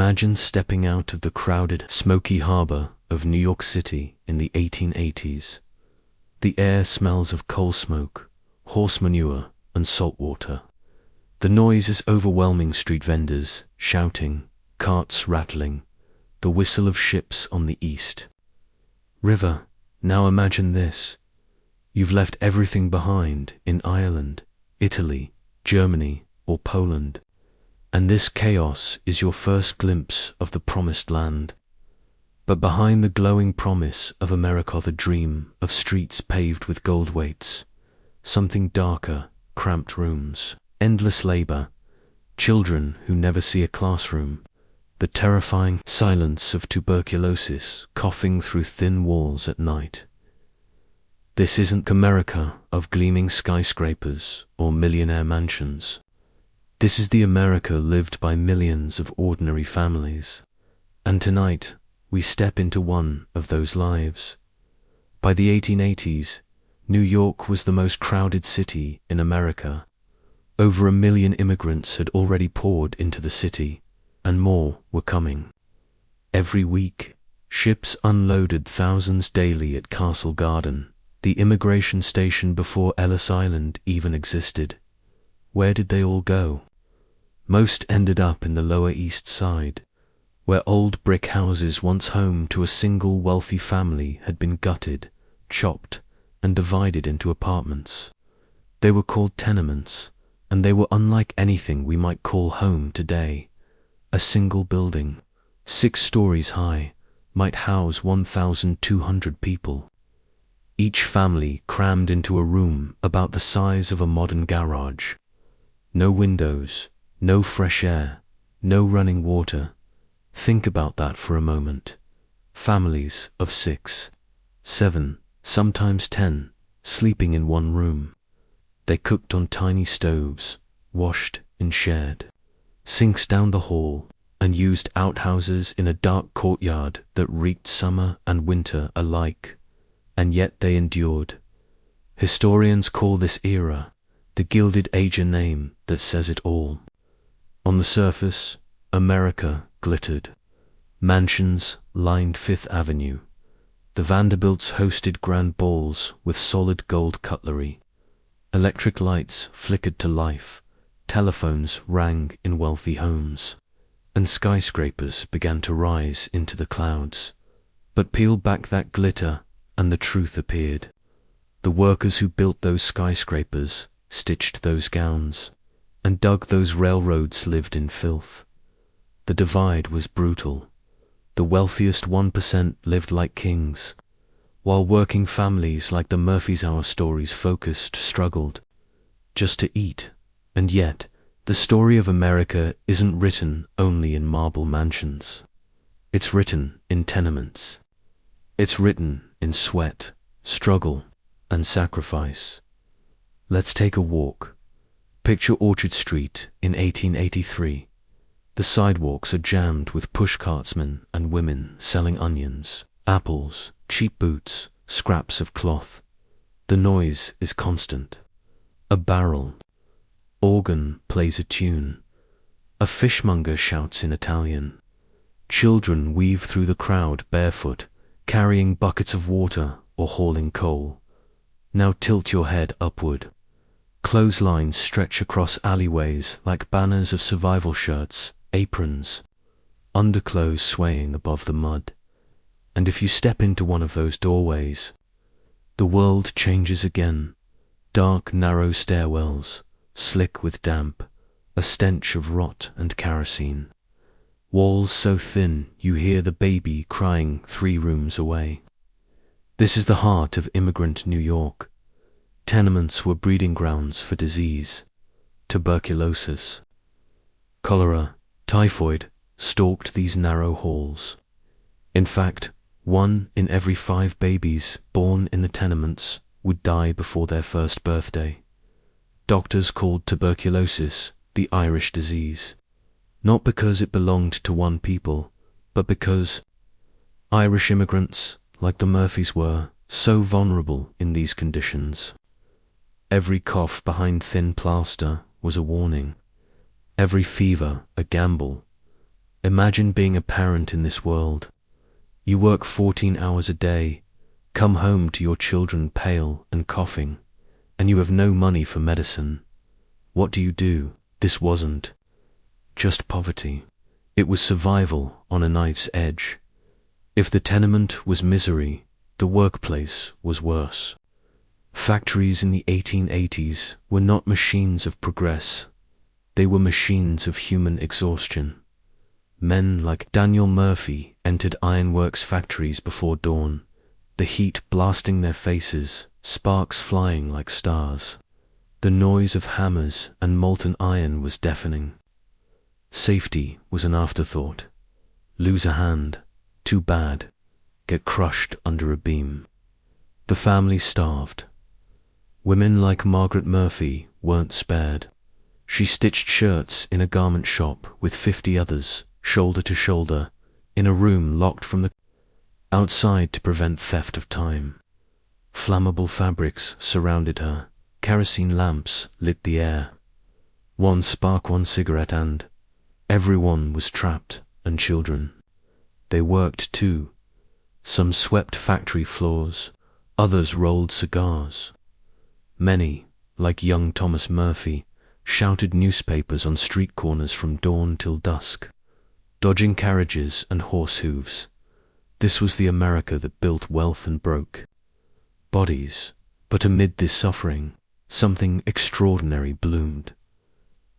Imagine stepping out of the crowded, smoky harbor of New York City in the 1880s. The air smells of coal smoke, horse manure, and salt water. The noise is overwhelming: street vendors shouting, carts rattling, the whistle of ships on the east river. Now imagine this. You've left everything behind in Ireland, Italy, Germany, or Poland, and this chaos is your first glimpse of the promised land. But behind the glowing promise of America, the dream of streets paved with gold waits, something darker: cramped rooms, endless labor, children who never see a classroom, the terrifying silence of tuberculosis coughing through thin walls at night. This isn't America of gleaming skyscrapers or millionaire mansions. This is the America lived by millions of ordinary families. And tonight, we step into one of those lives. By the 1880s, New York was the most crowded city in America. Over 1 million immigrants had already poured into the city, and more were coming. Every week, ships unloaded thousands daily at Castle Garden, the immigration station before Ellis Island even existed. Where did they all go? Most ended up in the Lower East Side, where old brick houses once home to a single wealthy family had been gutted, chopped, and divided into apartments. They were called tenements, and they were unlike anything we might call home today. A single building, 6 stories high, might house 1,200 people. Each family crammed into a room about the size of a modern garage. No windows, no fresh air, no running water. Think about that for a moment. Families of 6, 7, sometimes 10, sleeping in one room. They cooked on tiny stoves, washed and shared sinks down the hall, and used outhouses in a dark courtyard that reeked summer and winter alike. And yet they endured. Historians call this era the Gilded Age, a name that says it all. On the surface, America glittered. Mansions lined Fifth Avenue. The Vanderbilts hosted grand balls with solid gold cutlery. Electric lights flickered to life. Telephones rang in wealthy homes. And skyscrapers began to rise into the clouds. But peel back that glitter, and the truth appeared. The workers who built those skyscrapers, stitched those gowns, and dug those railroads lived in filth. The divide was brutal. The wealthiest 1% lived like kings, while working families like the Murphy's Hour stories focused struggled just to eat. And yet, the story of America isn't written only in marble mansions. It's written in tenements. It's written in sweat, struggle, and sacrifice. Let's take a walk. Picture Orchard Street in 1883. The sidewalks are jammed with pushcartsmen and women selling onions, apples, cheap boots, scraps of cloth. The noise is constant. A barrel organ plays a tune. A fishmonger shouts in Italian. Children weave through the crowd barefoot, carrying buckets of water or hauling coal. Now tilt your head upward. Clotheslines stretch across alleyways like banners of survival shirts, aprons, underclothes swaying above the mud. And if you step into one of those doorways, the world changes again. Dark, narrow stairwells, slick with damp, a stench of rot and kerosene. Walls so thin you hear the baby crying 3 rooms away. This is the heart of immigrant New York. Tenements were breeding grounds for disease. Tuberculosis, cholera, typhoid stalked these narrow halls. In fact, 1 in every 5 babies born in the tenements would die before their first birthday. Doctors called tuberculosis the Irish disease, not because it belonged to one people, but because Irish immigrants, like the Murphys, were so vulnerable in these conditions. Every cough behind thin plaster was a warning. Every fever a gamble. Imagine being a parent in this world. You work 14 hours a day, come home to your children pale and coughing, and you have no money for medicine. What do? This wasn't just poverty. It was survival on a knife's edge. If the tenement was misery, the workplace was worse. Factories in the 1880s were not machines of progress. They were machines of human exhaustion. Men like Daniel Murphy entered ironworks factories before dawn, the heat blasting their faces, sparks flying like stars. The noise of hammers and molten iron was deafening. Safety was an afterthought. Lose a hand, too bad. Get crushed under a beam. The family starved. Women like Margaret Murphy weren't spared. She stitched shirts in a garment shop with 50 others, shoulder to shoulder, in a room locked from the outside to prevent theft of time. Flammable fabrics surrounded her. Kerosene lamps lit the air. One spark, one cigarette, and everyone was trapped, and children. They worked too. Some swept factory floors, others rolled cigars. Many, like young Thomas Murphy, shouted newspapers on street corners from dawn till dusk, dodging carriages and horse hooves. This was the America that built wealth and broke bodies. But amid this suffering, something extraordinary bloomed.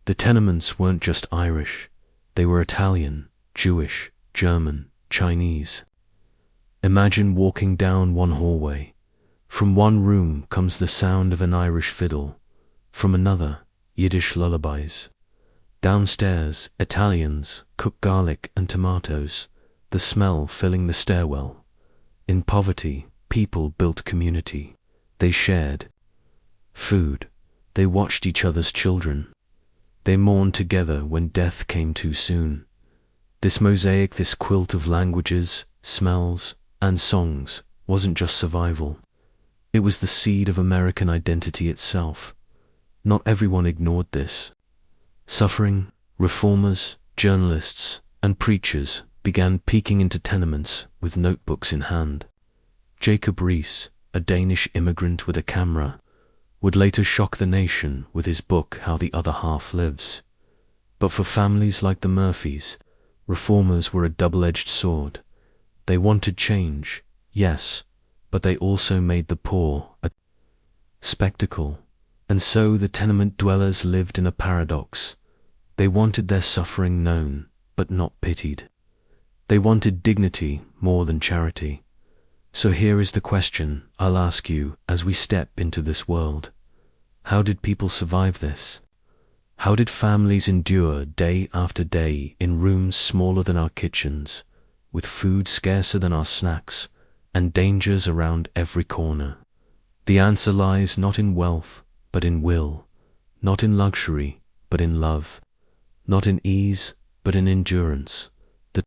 The tenements weren't just Irish, they were Italian, Jewish, German, Chinese. Imagine walking down one hallway. From one room comes the sound of an Irish fiddle, from another, Yiddish lullabies. Downstairs, Italians cook garlic and tomatoes, the smell filling the stairwell. In poverty, people built community. They shared food. They watched each other's children. They mourned together when death came too soon. This mosaic, this quilt of languages, smells, and songs wasn't just survival. It was the seed of American identity itself. Not everyone ignored this. Suffering, reformers, journalists, and preachers began peeking into tenements with notebooks in hand. Jacob Riis, a Danish immigrant with a camera, would later shock the nation with his book How the Other Half Lives. But for families like the Murphys, reformers were a double-edged sword. They wanted change, yes, but they also made the poor a spectacle. And so the tenement dwellers lived in a paradox. They wanted their suffering known, but not pitied. They wanted dignity more than charity. So here is the question I'll ask you as we step into this world. How did people survive this? How did families endure day after day in rooms smaller than our kitchens, with food scarcer than our snacks, and dangers around every corner? The answer lies not in wealth, but in will, not in luxury, but in love, not in ease, but in endurance. The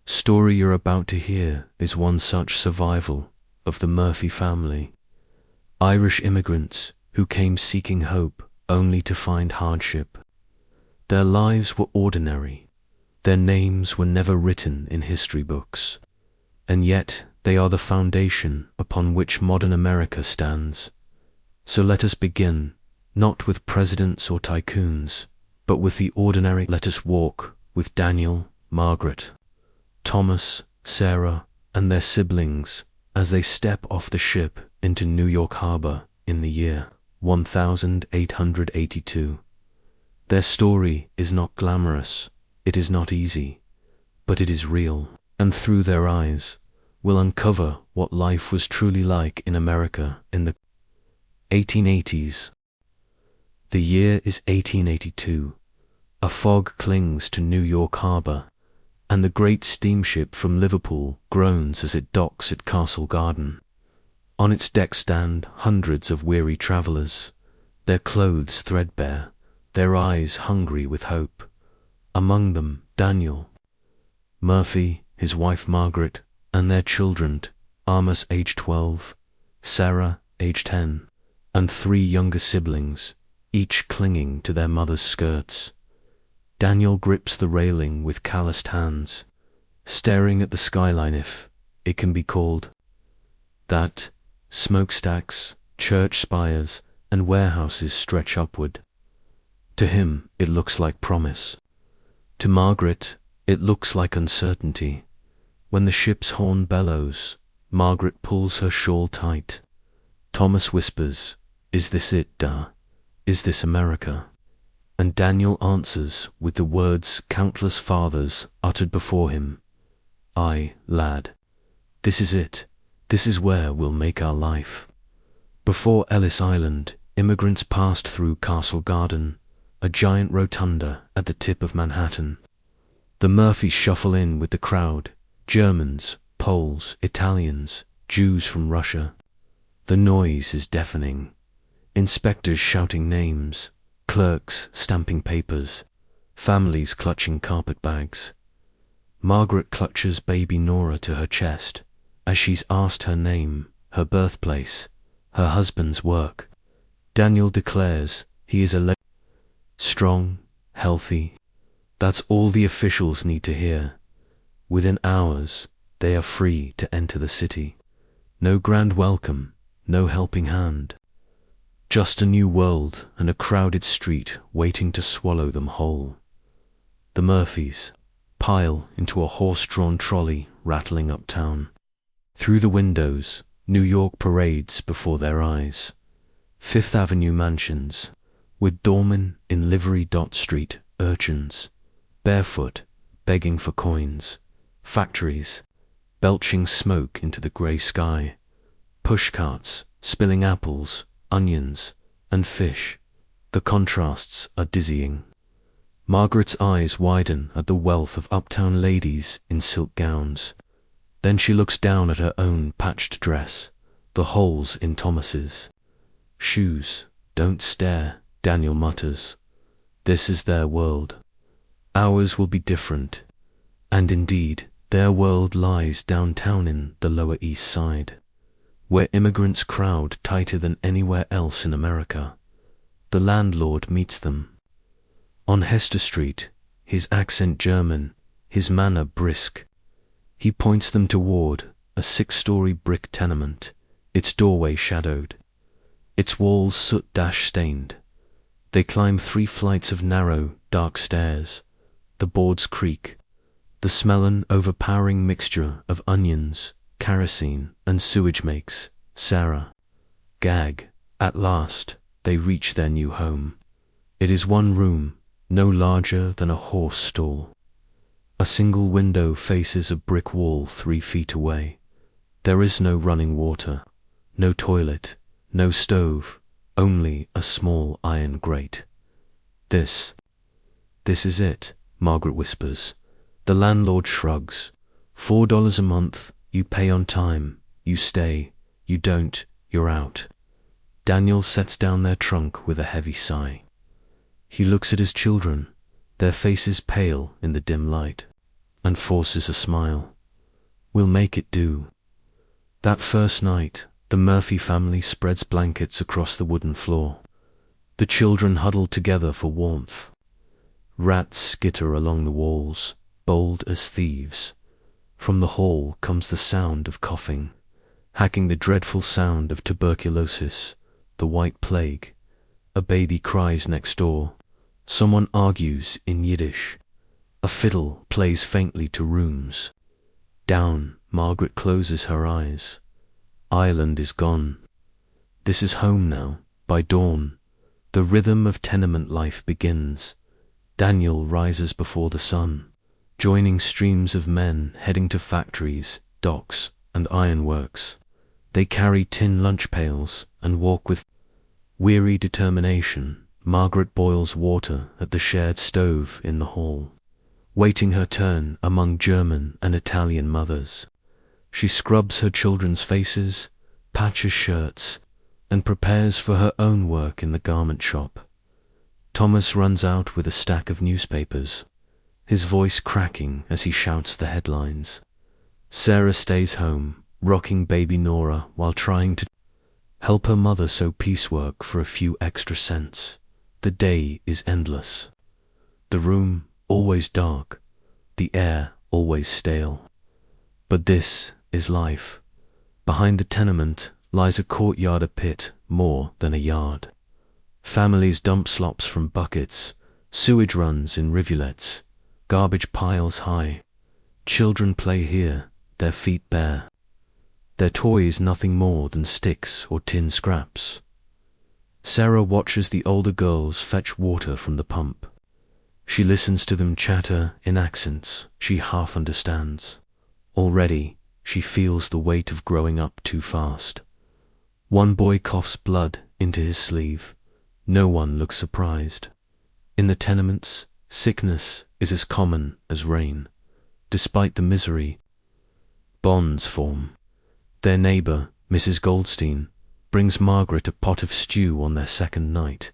story you're about to hear is one such survival of the Murphy family. Irish immigrants who came seeking hope only to find hardship. Their lives were ordinary. Their names were never written in history books. And yet they are the foundation upon which modern America stands. So let us begin, not with presidents or tycoons, but with the ordinary. Let us walk with Daniel, Margaret, Thomas, Sarah, and their siblings as they step off the ship into New York Harbor in the year 1882. Their story is not glamorous, it is not easy, but it is real, and through their eyes, we'll uncover what life was truly like in America in the 1880s. The year is 1882. A fog clings to New York Harbor, and the great steamship from Liverpool groans as it docks at Castle Garden. On its deck stand hundreds of weary travelers, their clothes threadbare, their eyes hungry with hope. Among them, Daniel Murphy, his wife Margaret, and their children, Amos age 12, Sarah age 10, and 3 younger siblings, each clinging to their mother's skirts. Daniel grips the railing with calloused hands, staring at the skyline, if it can be called that. Smokestacks, church spires, and warehouses stretch upward. To him, it looks like promise. To Margaret, it looks like uncertainty. When the ship's horn bellows, Margaret pulls her shawl tight. Thomas whispers, "Is this it, Da? Is this America?" And Daniel answers with the words countless fathers uttered before him, "Aye, lad, this is it. This is where we'll make our life." Before Ellis Island, immigrants passed through Castle Garden, a giant rotunda at the tip of Manhattan. The Murphys shuffle in with the crowd, Germans, Poles, Italians, Jews from Russia. The noise is deafening. Inspectors shouting names, clerks stamping papers, families clutching carpet bags. Margaret clutches baby Nora to her chest as she's asked her name, her birthplace, her husband's work. Daniel declares he is strong, healthy. That's all the officials need to hear. Within hours, they are free to enter the city. No grand welcome, no helping hand. Just a new world and a crowded street waiting to swallow them whole. The Murphys pile into a horse-drawn trolley rattling uptown. Through the windows, New York parades before their eyes. Fifth Avenue mansions, with doormen in livery. Street urchins, barefoot, begging for coins. Factories, belching smoke into the grey sky. Pushcarts, spilling apples, onions, and fish. The contrasts are dizzying. Margaret's eyes widen at the wealth of uptown ladies in silk gowns. Then she looks down at her own patched dress, the holes in Thomas's shoes. "Don't stare," Daniel mutters. "This is their world. Ours will be different." And indeed, their world lies downtown in the Lower East Side, where immigrants crowd tighter than anywhere else in America. The landlord meets them. On Hester Street, his accent German, his manner brisk. He points them toward a 6-story brick tenement, its doorway shadowed, its walls soot-stained. They climb 3 flights of narrow, dark stairs. The boards creak. The smell an overpowering mixture of onions, kerosene, and sewage makes Sarah gag. At last, they reach their new home. It is one room, no larger than a horse stall. A single window faces a brick wall 3 feet away. There is no running water, no toilet, no stove, only a small iron grate. This is it," Margaret whispers. The landlord shrugs. $4 a month, you pay on time, you stay, you don't, you're out. Daniel sets down their trunk with a heavy sigh. He looks at his children, their faces pale in the dim light, and forces a smile. "We'll make it do." That first night, the Murphy family spreads blankets across the wooden floor. The children huddle together for warmth. Rats skitter along the walls, bold as thieves. From the hall comes the sound of coughing, hacking the dreadful sound of tuberculosis, the white plague. A baby cries next door. Someone argues in Yiddish. A fiddle plays faintly to rooms. Down, Margaret closes her eyes. Ireland is gone. This is home now. By dawn, the rhythm of tenement life begins. Daniel rises before the sun, joining streams of men heading to factories, docks, and ironworks. They carry tin lunch pails and walk with weary determination. Margaret boils water at the shared stove in the hall, waiting her turn among German and Italian mothers. She scrubs her children's faces, patches shirts, and prepares for her own work in the garment shop. Thomas runs out with a stack of newspapers, his voice cracking as he shouts the headlines. Sarah stays home, rocking baby Nora while trying to help her mother sew piecework for a few extra cents. The day is endless. The room always dark, the air always stale. But this is life. Behind the tenement lies a courtyard, a pit more than a yard. Families dump slops from buckets, sewage runs in rivulets, garbage piles high. Children play here, their feet bare. Their toys nothing more than sticks or tin scraps. Sarah watches the older girls fetch water from the pump. She listens to them chatter in accents she half understands. Already, she feels the weight of growing up too fast. One boy coughs blood into his sleeve. No one looks surprised. In the tenements, sickness is as common as rain. Despite the misery, bonds form. Their neighbor, Mrs. Goldstein, brings Margaret a pot of stew on their second night.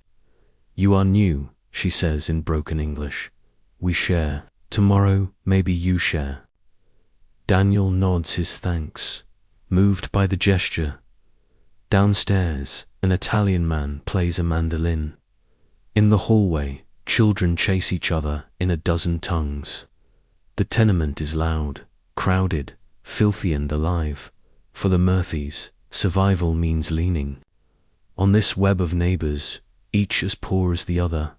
"You are new," she says in broken English. "We share. Tomorrow maybe you share." Daniel nods his thanks, moved by the gesture. Downstairs, an Italian man plays a mandolin. In the hallway, children chase each other in a dozen tongues. The tenement is loud, crowded, filthy and alive. For the Murphys, survival means leaning on this web of neighbors, each as poor as the other,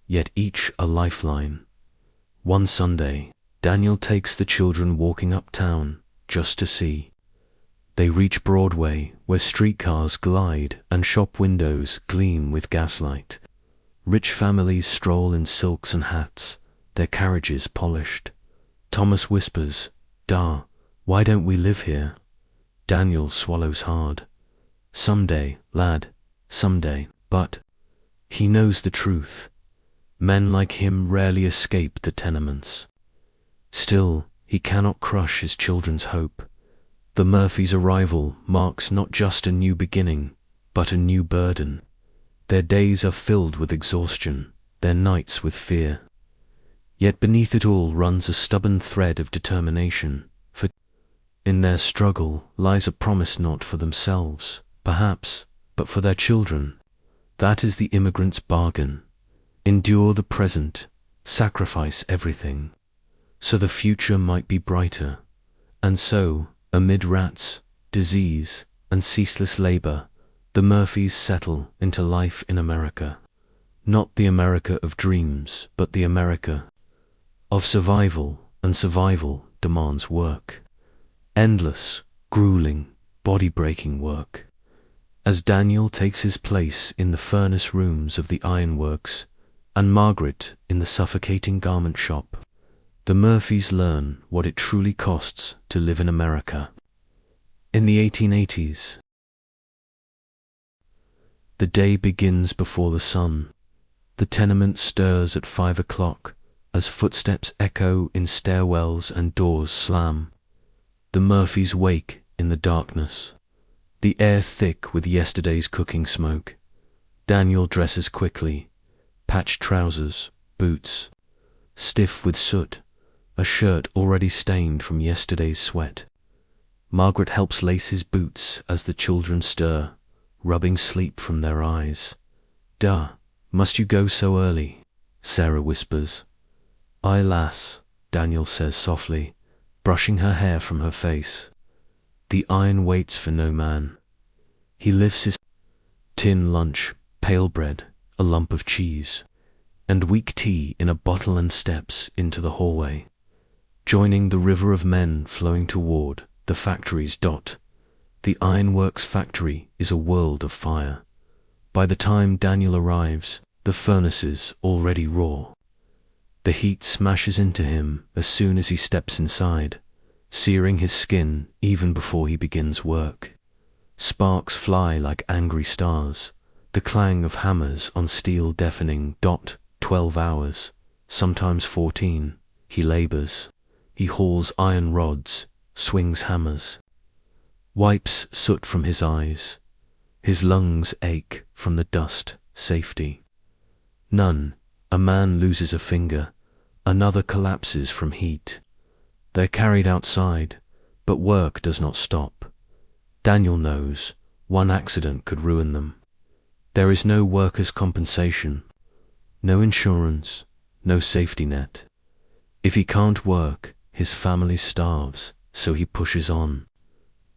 yet each a lifeline. One Sunday, Daniel takes the children walking uptown just to see. They reach Broadway, where streetcars glide and shop windows gleam with gaslight. Rich families stroll in silks and hats, their carriages polished. Thomas whispers, "Da, why don't we live here?" Daniel swallows hard. Someday, lad, someday, but he knows the truth. Men like him rarely escape the tenements. Still, he cannot crush his children's hope. The Murphys' arrival marks not just a new beginning, but a new burden. Their days are filled with exhaustion, their nights with fear. Yet beneath it all runs a stubborn thread of determination, for in their struggle lies a promise not for themselves, perhaps, but for their children. That is the immigrant's bargain. Endure the present, sacrifice everything, so the future might be brighter. And so, amid rats, disease, and ceaseless labor, the Murphys settle into life in America. Not the America of dreams, but the America of survival, and survival demands work. Endless, grueling, body-breaking work. As Daniel takes his place in the furnace rooms of the ironworks, and Margaret in the suffocating garment shop, the Murphys learn what it truly costs to live in America. In the 1880s, the day begins before the sun. The tenement stirs at 5 o'clock as footsteps echo in stairwells and doors slam. The Murphys wake in the darkness, the air thick with yesterday's cooking smoke. Daniel dresses quickly, patched trousers, boots, stiff with soot, a shirt already stained from yesterday's sweat. Margaret helps lace his boots as the children stir, rubbing sleep from their eyes. "Da, must you go so early?" Sarah whispers. "Aye, lass," Daniel says softly, brushing her hair from her face. The iron waits for no man. He lifts his tin lunch, pale bread, a lump of cheese, and weak tea in a bottle and steps into the hallway, joining the river of men flowing toward the factories. The ironworks factory is a world of fire. By the time Daniel arrives, the furnaces already roar. The heat smashes into him as soon as he steps inside, searing his skin even before he begins work. Sparks fly like angry stars, the clang of hammers on steel deafening. 12 hours, sometimes 14, he labors. He hauls iron rods, swings hammers, wipes soot from his eyes. His lungs ache from the dust. Safety none. A man loses a finger, another collapses from heat. They're carried outside, but work does not stop. Daniel knows one accident could ruin them. There is no workers' compensation, no insurance, no safety net. If he can't work, his family starves, so he pushes on.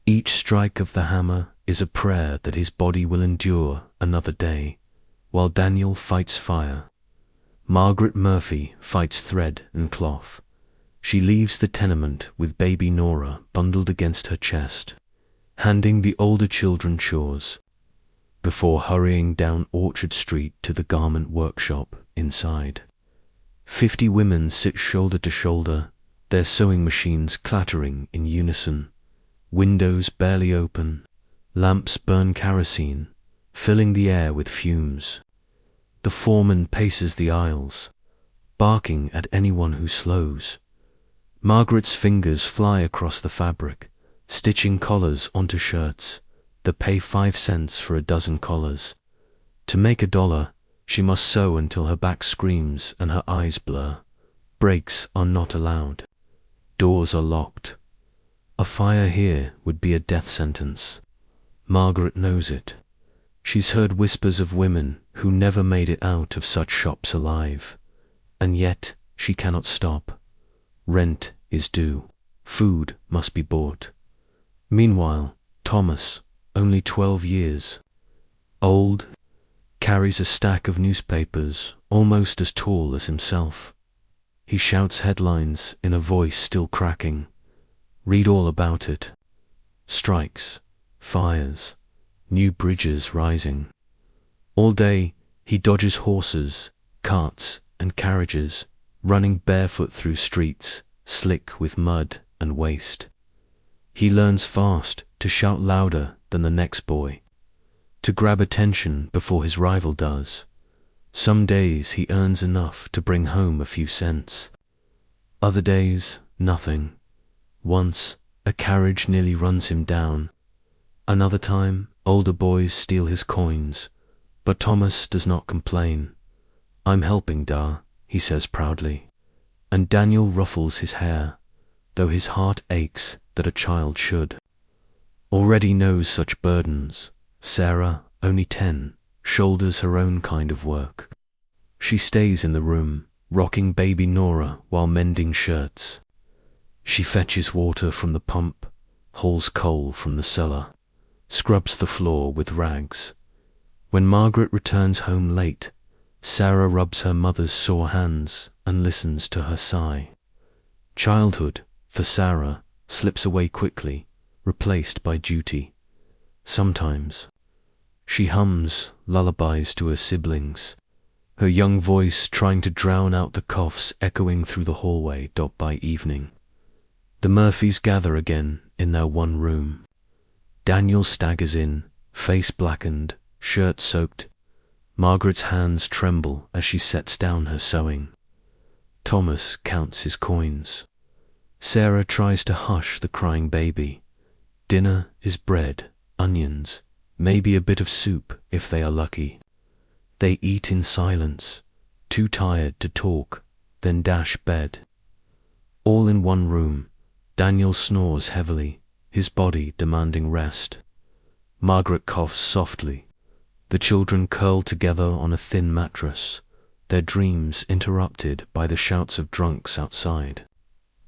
Each strike of the hammer is a prayer that his body will endure another day, while Daniel fights fire. Margaret Murphy fights thread and cloth. She leaves the tenement with baby Nora bundled against her chest, handing the older children chores, before hurrying down Orchard Street to the garment workshop inside. 50 women sit shoulder to shoulder, their sewing machines clattering in unison. Windows barely open, lamps burn kerosene, filling the air with fumes. The foreman paces the aisles, barking at anyone who slows. Margaret's fingers fly across the fabric, stitching collars onto shirts that pay 5 cents for a dozen collars. To make $1, she must sew until her back screams and her eyes blur. Breaks are not allowed. Doors are locked. A fire here would be a death sentence. Margaret knows it. She's heard whispers of women who never made it out of such shops alive. And yet she cannot stop. Rent is due. Food must be bought. Meanwhile, Thomas, only 12 years old, carries a stack of newspapers almost as tall as himself. He shouts headlines in a voice still cracking. Read all about it. Strikes, fires, new bridges rising. All day he dodges horses, carts and carriages, running barefoot through streets slick with mud and waste. He learns fast to shout louder than the next boy, to grab attention before his rival does. Some days he earns enough to bring home a few cents. Other days, nothing. Once, a carriage nearly runs him down. Another time, older boys steal his coins, but Thomas does not complain. I'm helping, Da, he says proudly. And Daniel ruffles his hair, though his heart aches that a child should. Already knows such burdens. Sarah, only 10, shoulders her own kind of work. She stays in the room, rocking baby Nora while mending shirts. She fetches water from the pump, hauls coal from the cellar, scrubs the floor with rags. When Margaret returns home late, Sarah rubs her mother's sore hands and listens to her sigh. Childhood, for Sarah, slips away quickly, replaced by duty. Sometimes she hums lullabies to her siblings, her young voice trying to drown out the coughs echoing through the hallway by evening. The Murphys gather again in their one room. Daniel staggers in, face blackened, shirt soaked. Margaret's hands tremble as she sets down her sewing. Thomas counts his coins. Sarah tries to hush the crying baby. Dinner is bread, onions, maybe a bit of soup if they are lucky. They eat in silence, too tired to talk, then dash bed. All in one room, Daniel snores heavily, his body demanding rest. Margaret coughs softly. The children curl together on a thin mattress, their dreams interrupted by the shouts of drunks outside,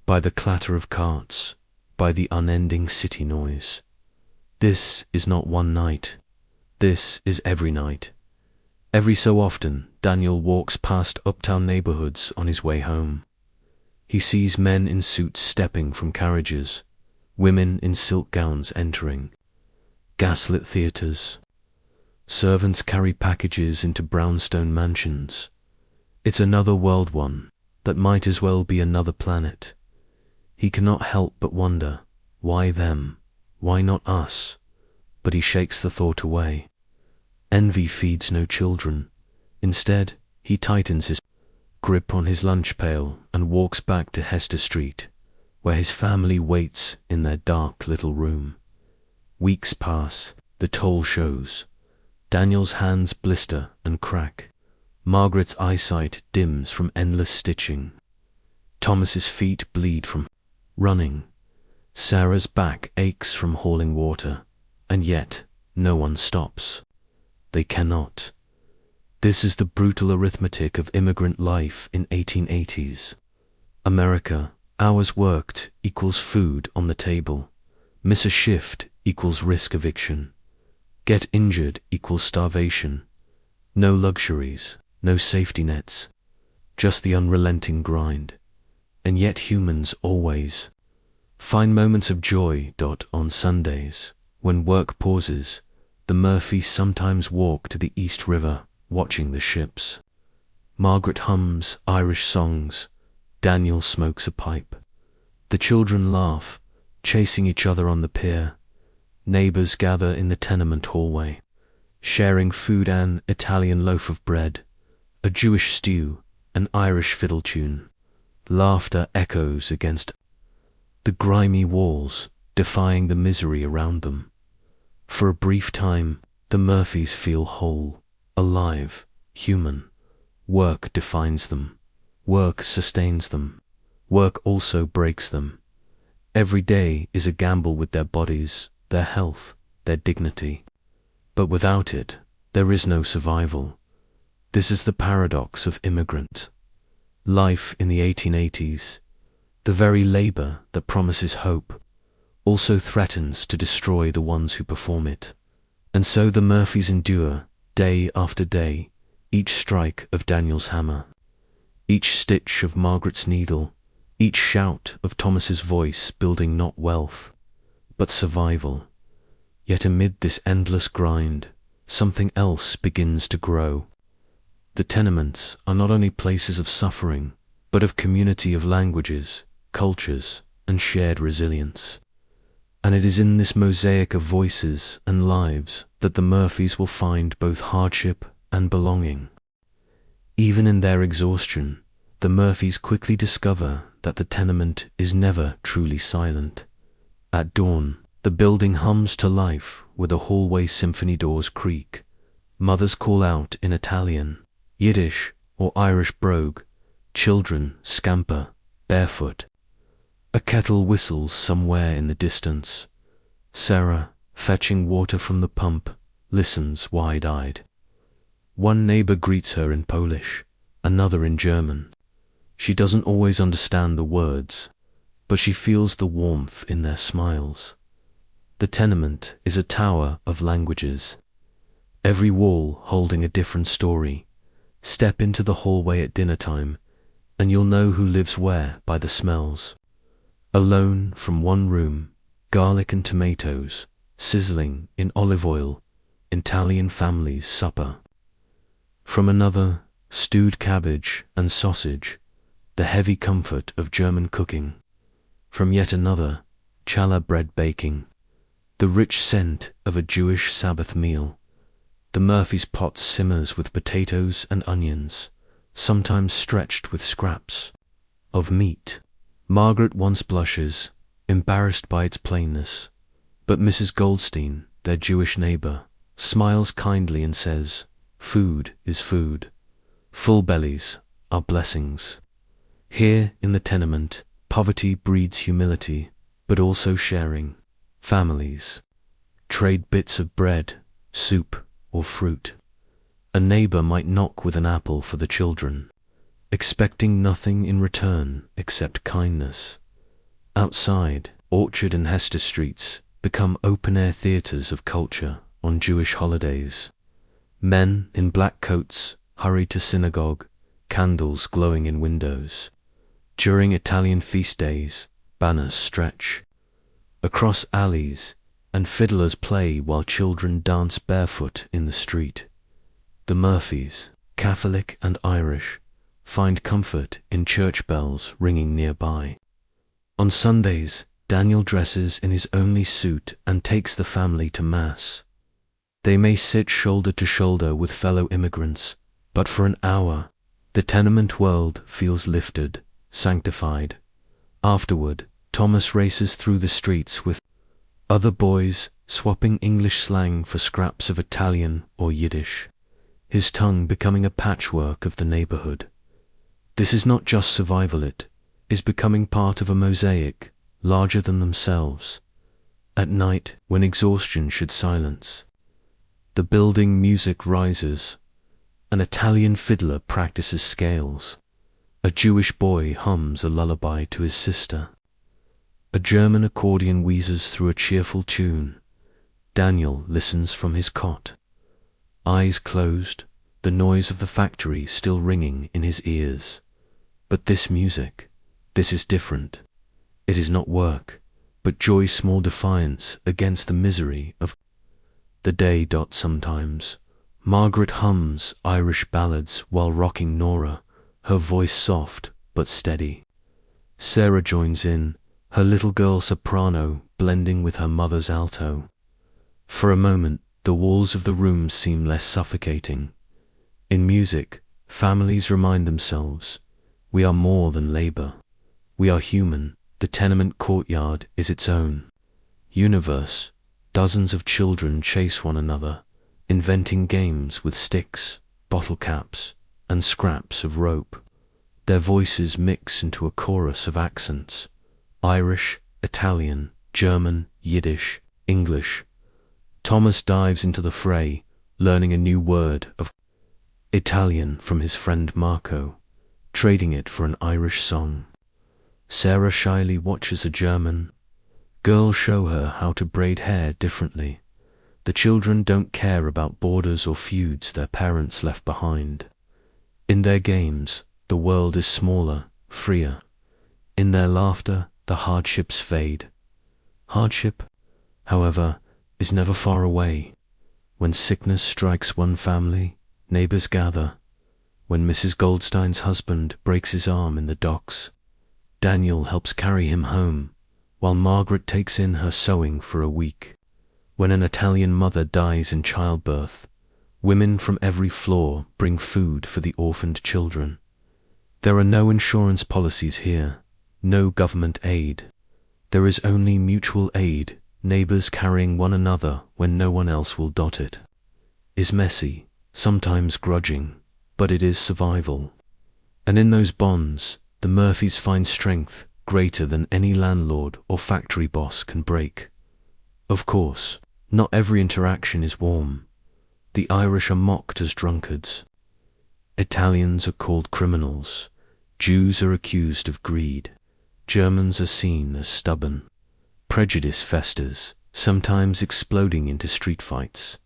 by the clatter of carts, by the unending city noise. This is not one night. This is every night. Every so often, Daniel walks past uptown neighborhoods on his way home. He sees men in suits stepping from carriages, women in silk gowns entering, gaslit theaters. Servants carry packages into brownstone mansions. It's another world one that might as well be another planet. He cannot help but wonder, why them? Why not us? But he shakes the thought away. Envy feeds no children. Instead, he tightens his grip on his lunch pail and walks back to Hester Street, where his family waits in their dark little room. Weeks pass, the toll shows. Daniel's hands blister and crack. Margaret's eyesight dims from endless stitching. Thomas's feet bleed from running. Sarah's back aches from hauling water, and yet no one stops. They cannot. This is the brutal arithmetic of immigrant life in 1880s. America, hours worked equals food on the table. Miss a shift equals risk eviction. Get injured equals starvation. No luxuries, no safety nets, just the unrelenting grind. And yet humans always find moments of joy. On Sundays, when work pauses, the Murphys sometimes walk to the East River, watching the ships. Margaret hums Irish songs. Daniel smokes a pipe. The children laugh, chasing each other on the pier. Neighbors gather in the tenement hallway, sharing food: an Italian loaf of bread, a Jewish stew, an Irish fiddle tune. Laughter echoes against the grimy walls, defying the misery around them. For a brief time, the Murphys feel whole, alive, human. Work defines them. Work sustains them. Work also breaks them. Every day is a gamble with their bodies, their health, their dignity. But without it, there is no survival. This is the paradox of immigrant life in the 1880s. The very labor that promises hope also threatens to destroy the ones who perform it. And so the Murphys endure, day after day, each strike of Daniel's hammer, each stitch of Margaret's needle, each shout of Thomas's voice, building not wealth, but survival. Yet amid this endless grind, something else begins to grow. The tenements are not only places of suffering, but of community, of languages, cultures, and shared resilience. And it is in this mosaic of voices and lives that the Murphys will find both hardship and belonging. Even in their exhaustion, the Murphys quickly discover that the tenement is never truly silent. At dawn, the building hums to life where the hallway symphony doors creak. Mothers call out in Italian, Yiddish, or Irish brogue. Children scamper, barefoot. A kettle whistles somewhere in the distance. Sarah, fetching water from the pump, listens wide-eyed. One neighbor greets her in Polish, another in German. She doesn't always understand the words, but she feels the warmth in their smiles. The tenement is a tower of languages, every wall holding a different story. Step into the hallway at dinner time, and you'll know who lives where by the smells. Alone from one room, garlic and tomatoes, sizzling in olive oil, Italian family's supper. From another, stewed cabbage and sausage, the heavy comfort of German cooking. From yet another, challah bread baking, the rich scent of a Jewish Sabbath meal. The Murphys' pot simmers with potatoes and onions, sometimes stretched with scraps of meat. Margaret once blushes, embarrassed by its plainness, but Mrs. Goldstein, their Jewish neighbor, smiles kindly and says, "Food is food. Full bellies are blessings." Here in the tenement, poverty breeds humility, but also sharing. Families trade bits of bread, soup, or fruit. A neighbor might knock with an apple for the children, expecting nothing in return except kindness. Outside, Orchard and Hester Streets become open-air theaters of culture on Jewish holidays. Men in black coats hurry to synagogue, candles glowing in windows. During Italian feast days, banners stretch across alleys, and fiddlers play while children dance barefoot in the street. The Murphys, Catholic and Irish, find comfort in church bells ringing nearby. On Sundays, Daniel dresses in his only suit and takes the family to Mass. They may sit shoulder to shoulder with fellow immigrants, but for an hour, the tenement world feels lifted, sanctified. Afterward, Thomas races through the streets with other boys, swapping English slang for scraps of Italian or Yiddish, his tongue becoming a patchwork of the neighborhood. This is not just survival, it is becoming part of a mosaic larger than themselves. At night, when exhaustion should silence, the building music rises, An Italian fiddler practices scales. A Jewish boy hums a lullaby to his sister. A German accordion wheezes through a cheerful tune. Daniel listens from his cot. Eyes closed, the noise of the factory still ringing in his ears. But this music, this is different. It is not work, but joy's small defiance against the misery of the day. Sometimes Margaret hums Irish ballads while rocking Nora, her voice soft but steady. Sarah joins in, her little girl soprano blending with her mother's alto. For a moment, the walls of the room seem less suffocating. In music, families remind themselves, we are more than labor. We are human. The tenement courtyard is its own universe. Dozens of children chase one another, inventing games with sticks, bottle caps, and scraps of rope. Their voices mix into a chorus of accents: Irish, Italian, German, Yiddish, English. Thomas dives into the fray, learning a new word of Italian from his friend Marco, trading it for an Irish song. Sarah shyly watches a German girl show her how to braid hair differently. The children don't care about borders or feuds their parents left behind. In their games, the world is smaller, freer. In their laughter, the hardships fade. Hardship, however, is never far away. When sickness strikes one family, neighbors gather. When Mrs. Goldstein's husband breaks his arm in the docks, Daniel helps carry him home, while Margaret takes in her sewing for a week. When an Italian mother dies in childbirth, women from every floor bring food for the orphaned children. There are no insurance policies here, no government aid. There is only mutual aid, neighbors carrying one another when no one else will dot it. Is messy, sometimes grudging, but it is survival. And in those bonds, the Murphys find strength greater than any landlord or factory boss can break. Of course, not every interaction is warm. The Irish are mocked as drunkards. Italians are called criminals. Jews are accused of greed. Germans are seen as stubborn. Prejudice festers, sometimes exploding into street fights.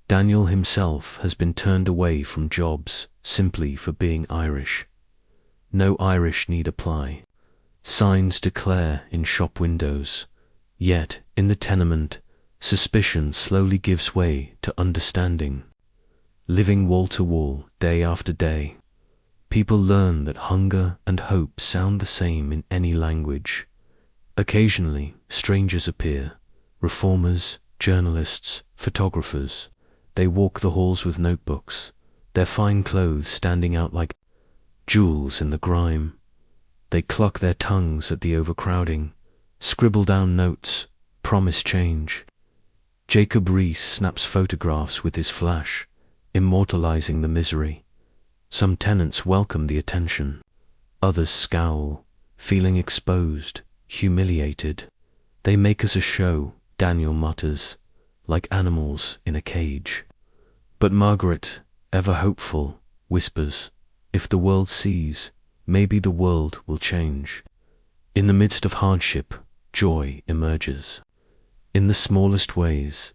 Daniel himself has been turned away from jobs simply for being Irish. No Irish need apply. Signs declare in shop windows. Yet, in the tenement, suspicion slowly gives way to understanding. Living wall to wall, day after day, people learn that hunger and hope sound the same in any language. Occasionally, strangers appear, reformers, journalists, photographers. They walk the halls with notebooks, their fine clothes standing out like jewels in the grime. They cluck their tongues at the overcrowding, scribble down notes, promise change. Jacob Rees snaps photographs with his flash, immortalizing the misery. Some tenants welcome the attention. Others scowl, feeling exposed, humiliated. They make us a show, Daniel mutters, like animals in a cage. But Margaret, ever hopeful, whispers, if the world sees, maybe the world will change. In the midst of hardship, joy emerges. In the smallest ways,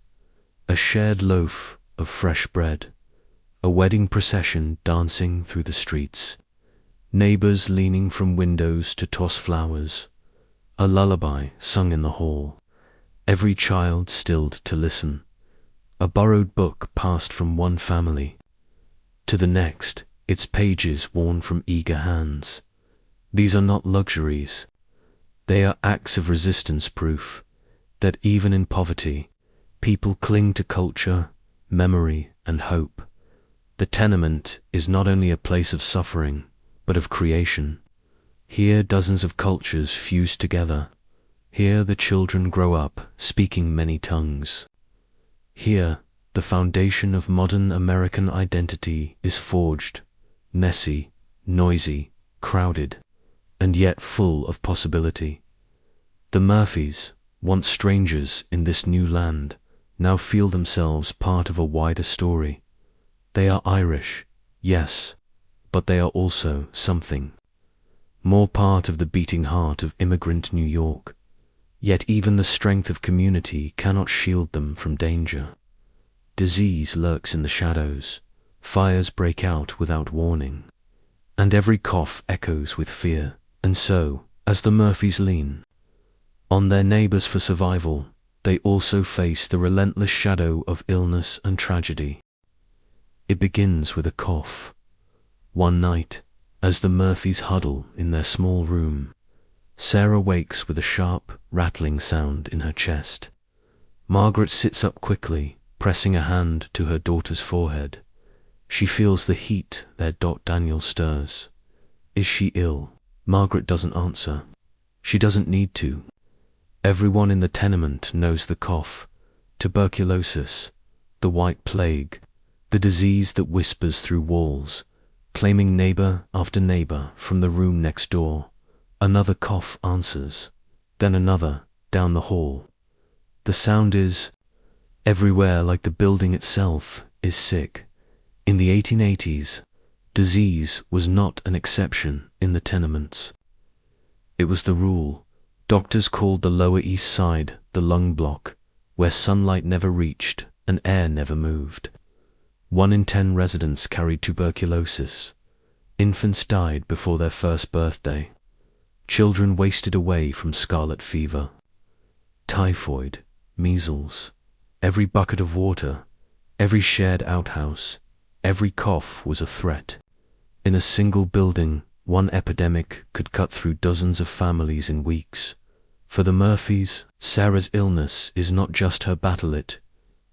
a shared loaf of fresh bread, a wedding procession dancing through the streets, neighbors leaning from windows to toss flowers, a lullaby sung in the hall, every child stilled to listen, a borrowed book passed from one family to the next, its pages worn from eager hands. These are not luxuries. They are acts of resistance, proof that even in poverty, people cling to culture, memory, and hope. The tenement is not only a place of suffering, but of creation. Here dozens of cultures fuse together. Here the children grow up speaking many tongues. Here the foundation of modern American identity is forged, messy, noisy, crowded, and yet full of possibility. The Murphys, once strangers in this new land, now feel themselves part of a wider story. They are Irish, Yes, but they are also something more, part of the beating heart of immigrant New York. Yet even the strength of community cannot shield them from danger. Disease lurks in the shadows, fires break out without warning, and every cough echoes with fear. And so, as the Murphys lean on their neighbors for survival, they also face the relentless shadow of illness and tragedy. It begins with a cough. One night, as the Murphys huddle in their small room, Sarah wakes with a sharp, rattling sound in her chest. Margaret sits up quickly, pressing a hand to her daughter's forehead. She feels the heat there. Daniel stirs. Is she ill? Margaret doesn't answer. She doesn't need to. Everyone in the tenement knows the cough. Tuberculosis, the white plague, the disease that whispers through walls, claiming neighbor after neighbor from the room next door. Another cough answers, then another, down the hall. The sound is everywhere, like the building itself is sick. In the 1880s, disease was not an exception in the tenements. It was the rule. Doctors called the Lower East Side the lung block, where sunlight never reached and air never moved. 1 in 10 residents carried tuberculosis. Infants died before their first birthday. Children wasted away from scarlet fever, typhoid, measles. Every bucket of water, every shared outhouse, every cough was a threat. In a single building, one epidemic could cut through dozens of families in weeks. For the Murphys, Sarah's illness is not just her battle, it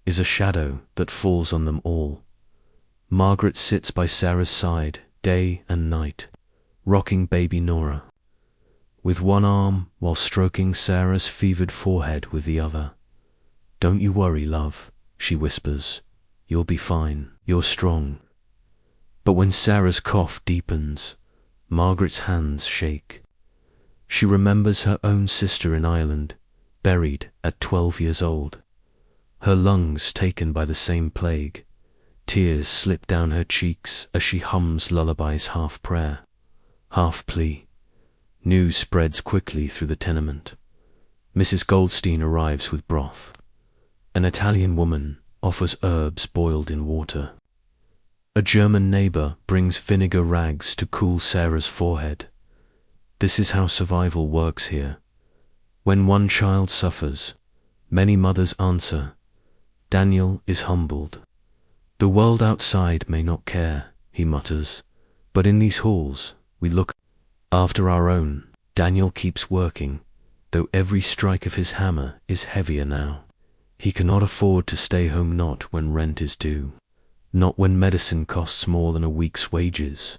is a shadow that falls on them all. Margaret sits by Sarah's side day and night, rocking baby Nora with one arm while stroking Sarah's fevered forehead with the other. "Don't you worry, love," she whispers. "You'll be fine. You're strong." But when Sarah's cough deepens, Margaret's hands shake. She remembers her own sister in Ireland, buried at 12 years old. Her lungs taken by the same plague. Tears slip down her cheeks as she hums lullabies, half prayer, half plea. News spreads quickly through the tenement. Mrs. Goldstein arrives with broth. An Italian woman offers herbs boiled in water. A German neighbor brings vinegar rags to cool Sarah's forehead. This is how survival works here. When one child suffers, many mothers answer. Daniel is humbled. "The world outside may not care," he mutters, "but in these halls we look after our own." Daniel keeps working, though every strike of his hammer is heavier now. He cannot afford to stay home, not when rent is due, not when medicine costs more than a week's wages.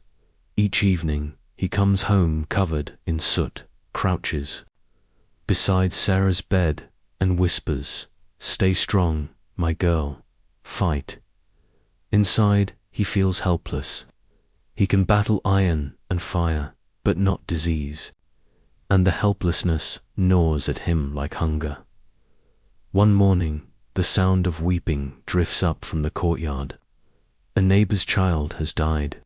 Each evening, he comes home covered in soot, crouches beside Sarah's bed and whispers, "Stay strong, my girl, fight." Inside, he feels helpless. He can battle iron and fire, but not disease, and the helplessness gnaws at him like hunger. One morning, the sound of weeping drifts up from the courtyard. A neighbor's child has died.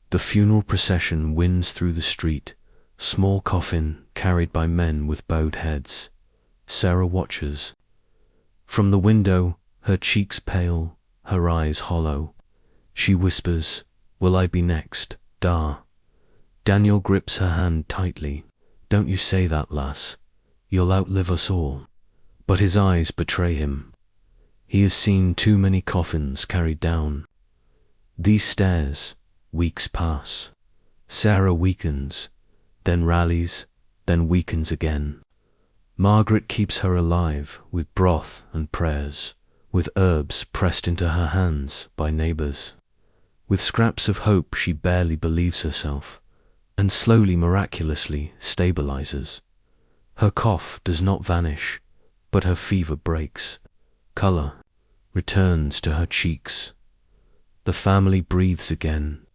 The funeral procession winds through the street, small coffin carried by men with bowed heads. Sarah watches. From the window, her cheeks pale, her eyes hollow. She whispers, "Will I be next, Da?" Daniel grips her hand tightly. "Don't you say that, lass. You'll outlive us all." But his eyes betray him. He has seen too many coffins carried down. These stairs, weeks pass. Sarah weakens, then rallies, then weakens again. Margaret keeps her alive with broth and prayers, with herbs pressed into her hands by neighbors. With scraps of hope she barely believes herself, and slowly, miraculously stabilizes. Her cough does not vanish, but her fever breaks. Color returns to her cheeks. The family breathes again.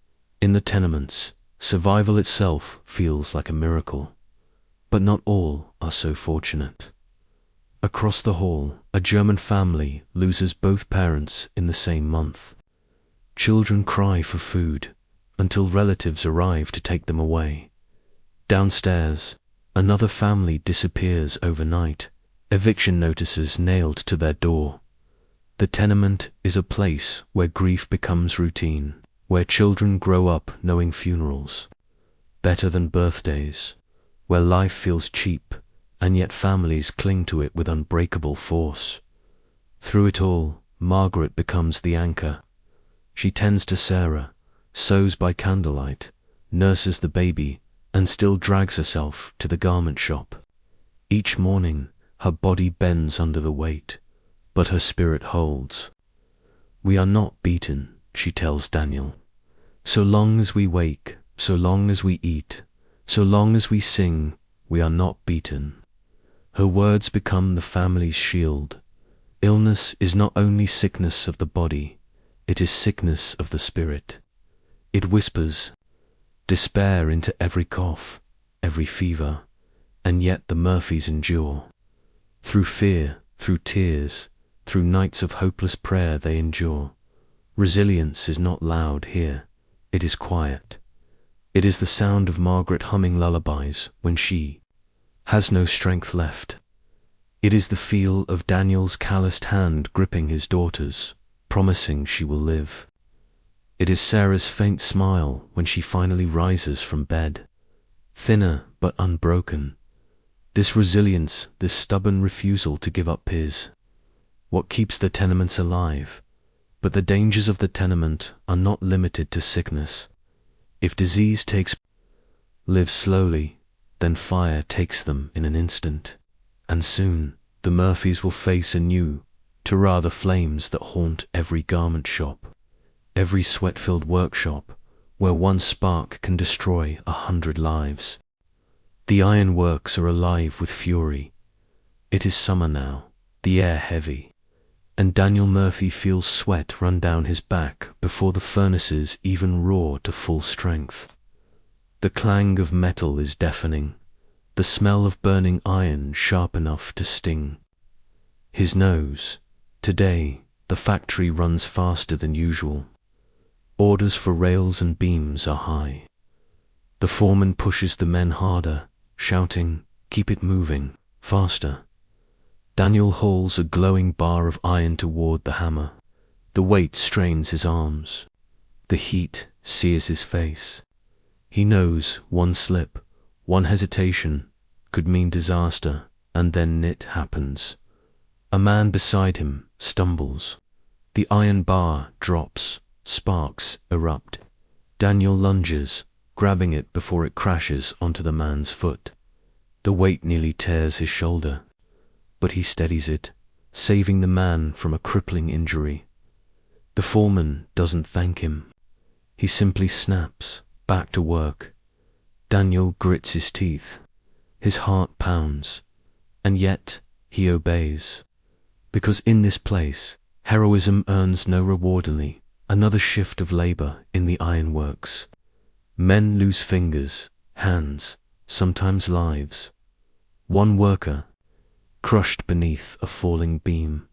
In the tenements, survival itself feels like a miracle. But not all are so fortunate. Across the hall, a German family loses both parents in the same month. Children cry for food until relatives arrive to take them away. Downstairs, another family disappears overnight, eviction notices nailed to their door. The tenement is a place where grief becomes routine, where children grow up knowing funerals better than birthdays, where life feels cheap, and yet families cling to it with unbreakable force. Through it all, Margaret becomes the anchor. She tends to Sarah, sews by candlelight, nurses the baby, and still drags herself to the garment shop. Each morning, her body bends under the weight, but her spirit holds. "We are not beaten," she tells Daniel. "So long as we wake, so long as we eat, so long as we sing, we are not beaten." Her words become the family's shield. Illness is not only sickness of the body, it is sickness of the spirit. It whispers despair into every cough, every fever, and yet the Murphys endure. Through fear, through tears, through nights of hopeless prayer they endure. Resilience is not loud here, it is quiet. It is the sound of Margaret humming lullabies when she has no strength left. It is the feel of Daniel's calloused hand gripping his daughter's, promising she will live. It is Sarah's faint smile when she finally rises from bed, thinner but unbroken. This resilience, this stubborn refusal to give up is what keeps the tenements alive. But the dangers of the tenement are not limited to sickness. If disease live slowly, then fire takes them in an instant, and soon the Murphys will face anew the flames that haunt every garment shop, every sweat-filled workshop, where one spark can destroy 100 lives. The ironworks are alive with fury. It is summer now, the air heavy, and Daniel Murphy feels sweat run down his back before the furnaces even roar to full strength. The clang of metal is deafening, the smell of burning iron sharp enough to sting. His nose, today, the factory runs faster than usual. Orders for rails and beams are high. The foreman pushes the men harder, shouting, "Keep it moving, faster." Daniel hauls a glowing bar of iron toward the hammer. The weight strains his arms. The heat sears his face. He knows one slip, one hesitation, could mean disaster, and then it happens. A man beside him stumbles. The iron bar drops, sparks erupt. Daniel lunges, grabbing it before it crashes onto the man's foot. The weight nearly tears his shoulder, but he steadies it, saving the man from a crippling injury. The foreman doesn't thank him. He simply snaps, back to work. Daniel grits his teeth. His heart pounds, and yet he obeys. Because in this place, heroism earns no rewardingly. Another shift of labor in the ironworks. Men lose fingers, hands, sometimes lives. One worker, crushed beneath a falling beam.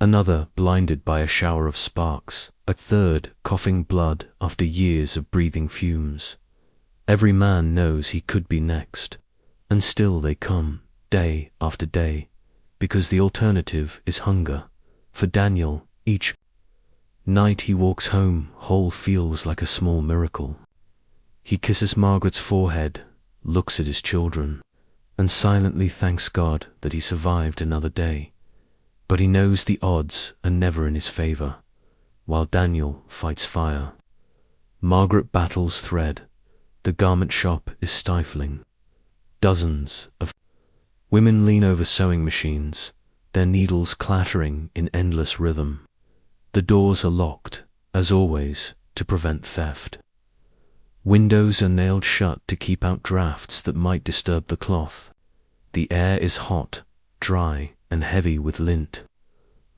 Another blinded by a shower of sparks. A third coughing blood after years of breathing fumes. Every man knows he could be next, and still they come, day after day, because the alternative is hunger. For Daniel, each night he walks home whole feels like a small miracle. He kisses Margaret's forehead, looks at his children, and silently thanks God that he survived another day. But he knows the odds are never in his favor, while Daniel fights fire. Margaret battles thread. The garment shop is stifling. Dozens of women lean over sewing machines, their needles clattering in endless rhythm. The doors are locked, as always, to prevent theft. Windows are nailed shut to keep out drafts that might disturb the cloth. The air is hot, dry, and heavy with lint.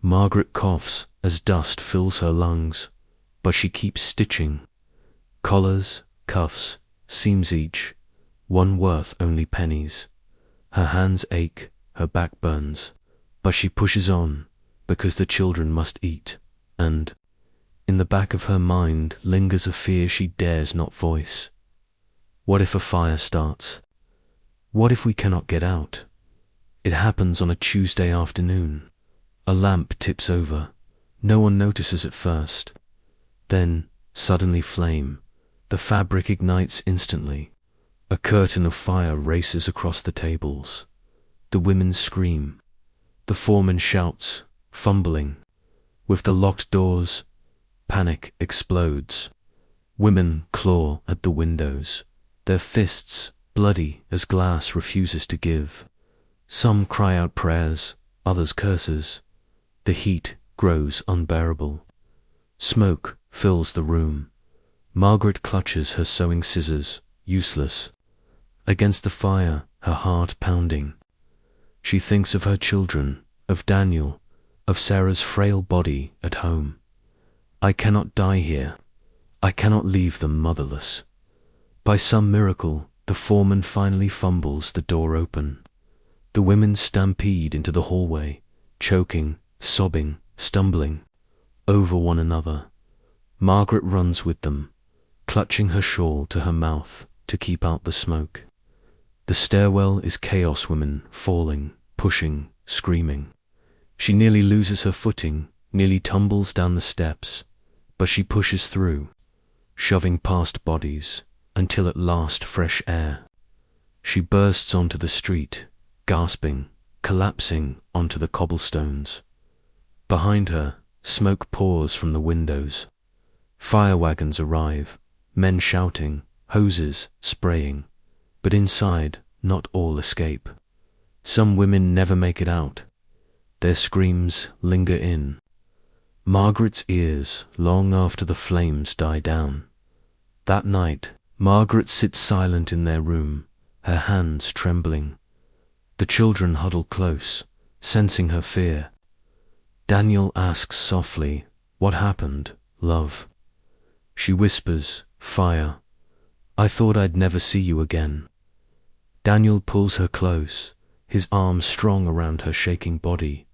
Margaret coughs as dust fills her lungs, but she keeps stitching. Collars, cuffs, seams each, one worth only pennies. Her hands ache, her back burns, but she pushes on, because the children must eat, and, In the back of her mind lingers a fear she dares not voice. What if a fire starts? What if we cannot get out? It happens on a Tuesday afternoon. A lamp tips over. No one notices at first. Then, suddenly flame. The fabric ignites instantly. A curtain of fire races across the tables. The women scream. The foreman shouts, fumbling. With the locked doors, panic explodes. Women claw at the windows. Their fists, bloody as glass, refuses to give. Some cry out prayers, others curses. The heat grows unbearable. Smoke fills the room. Margaret clutches her sewing scissors, useless. Against the fire, her heart pounding. She thinks of her children, of Daniel, of Sarah's frail body at home. I cannot die here. I cannot leave them motherless. By some miracle, the foreman finally fumbles the door open. The women stampede into the hallway, choking, sobbing, stumbling over one another. Margaret runs with them, clutching her shawl to her mouth to keep out the smoke. The stairwell is chaos, women falling, pushing, screaming. She nearly loses her footing, nearly tumbles down the steps, but she pushes through, shoving past bodies, until at last fresh air. She bursts onto the street, gasping, collapsing onto the cobblestones. Behind her, smoke pours from the windows. Fire wagons arrive, men shouting, hoses spraying. But inside, not all escape. Some women never make it out. Their screams linger in Margaret's ears long after the flames die down. That night, Margaret sits silent in their room, her hands trembling. The children huddle close, sensing her fear. Daniel asks softly, "What happened, love?" She whispers, "Fire. I thought I'd never see you again." Daniel pulls her close, his arms strong around her shaking body.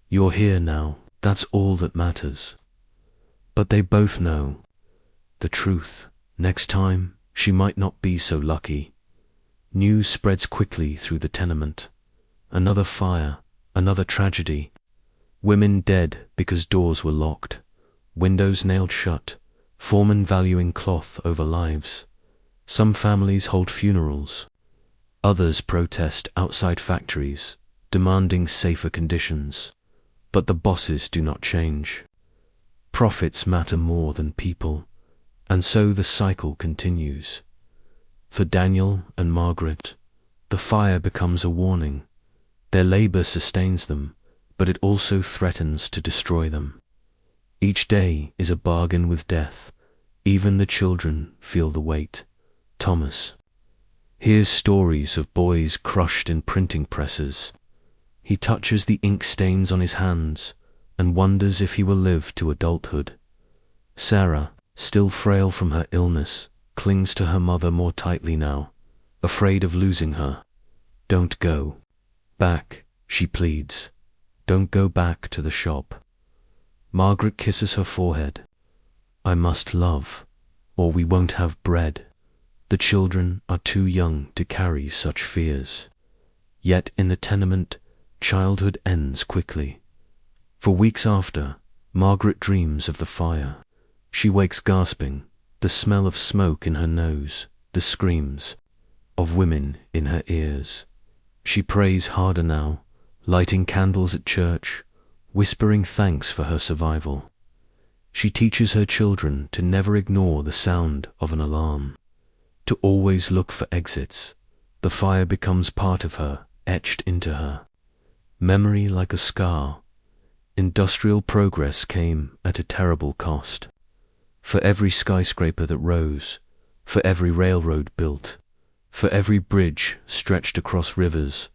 "You're here now, that's all that matters." But they both know the truth. Next time, she might not be so lucky. News spreads quickly through the tenement. Another fire, another tragedy. Women dead because doors were locked, windows nailed shut, foremen valuing cloth over lives. Some families hold funerals. Others protest outside factories, demanding safer conditions. But the bosses do not change. Profits matter more than people, and so the cycle continues. For Daniel and Margaret, the fire becomes a warning. Their labor sustains them, but it also threatens to destroy them. Each day is a bargain with death. Even the children feel the weight. Thomas hears stories of boys crushed in printing presses. He touches the ink stains on his hands and wonders if he will live to adulthood. Sarah, still frail from her illness, clings to her mother more tightly now, afraid of losing her. "Don't go back," she pleads. "Don't go back to the shop." Margaret kisses her forehead. "I must love, or we won't have bread." The children are too young to carry such fears. Yet in the tenement, childhood ends quickly. For weeks after, Margaret dreams of the fire. She wakes gasping, the smell of smoke in her nose, the screams of women in her ears. She prays harder now, lighting candles at church, whispering thanks for her survival. She teaches her children to never ignore the sound of an alarm, to always look for exits. The fire becomes part of her, etched into her. Memory like a scar. Industrial progress came at a terrible cost. For every skyscraper that rose, for every railroad built, for every bridge stretched across rivers,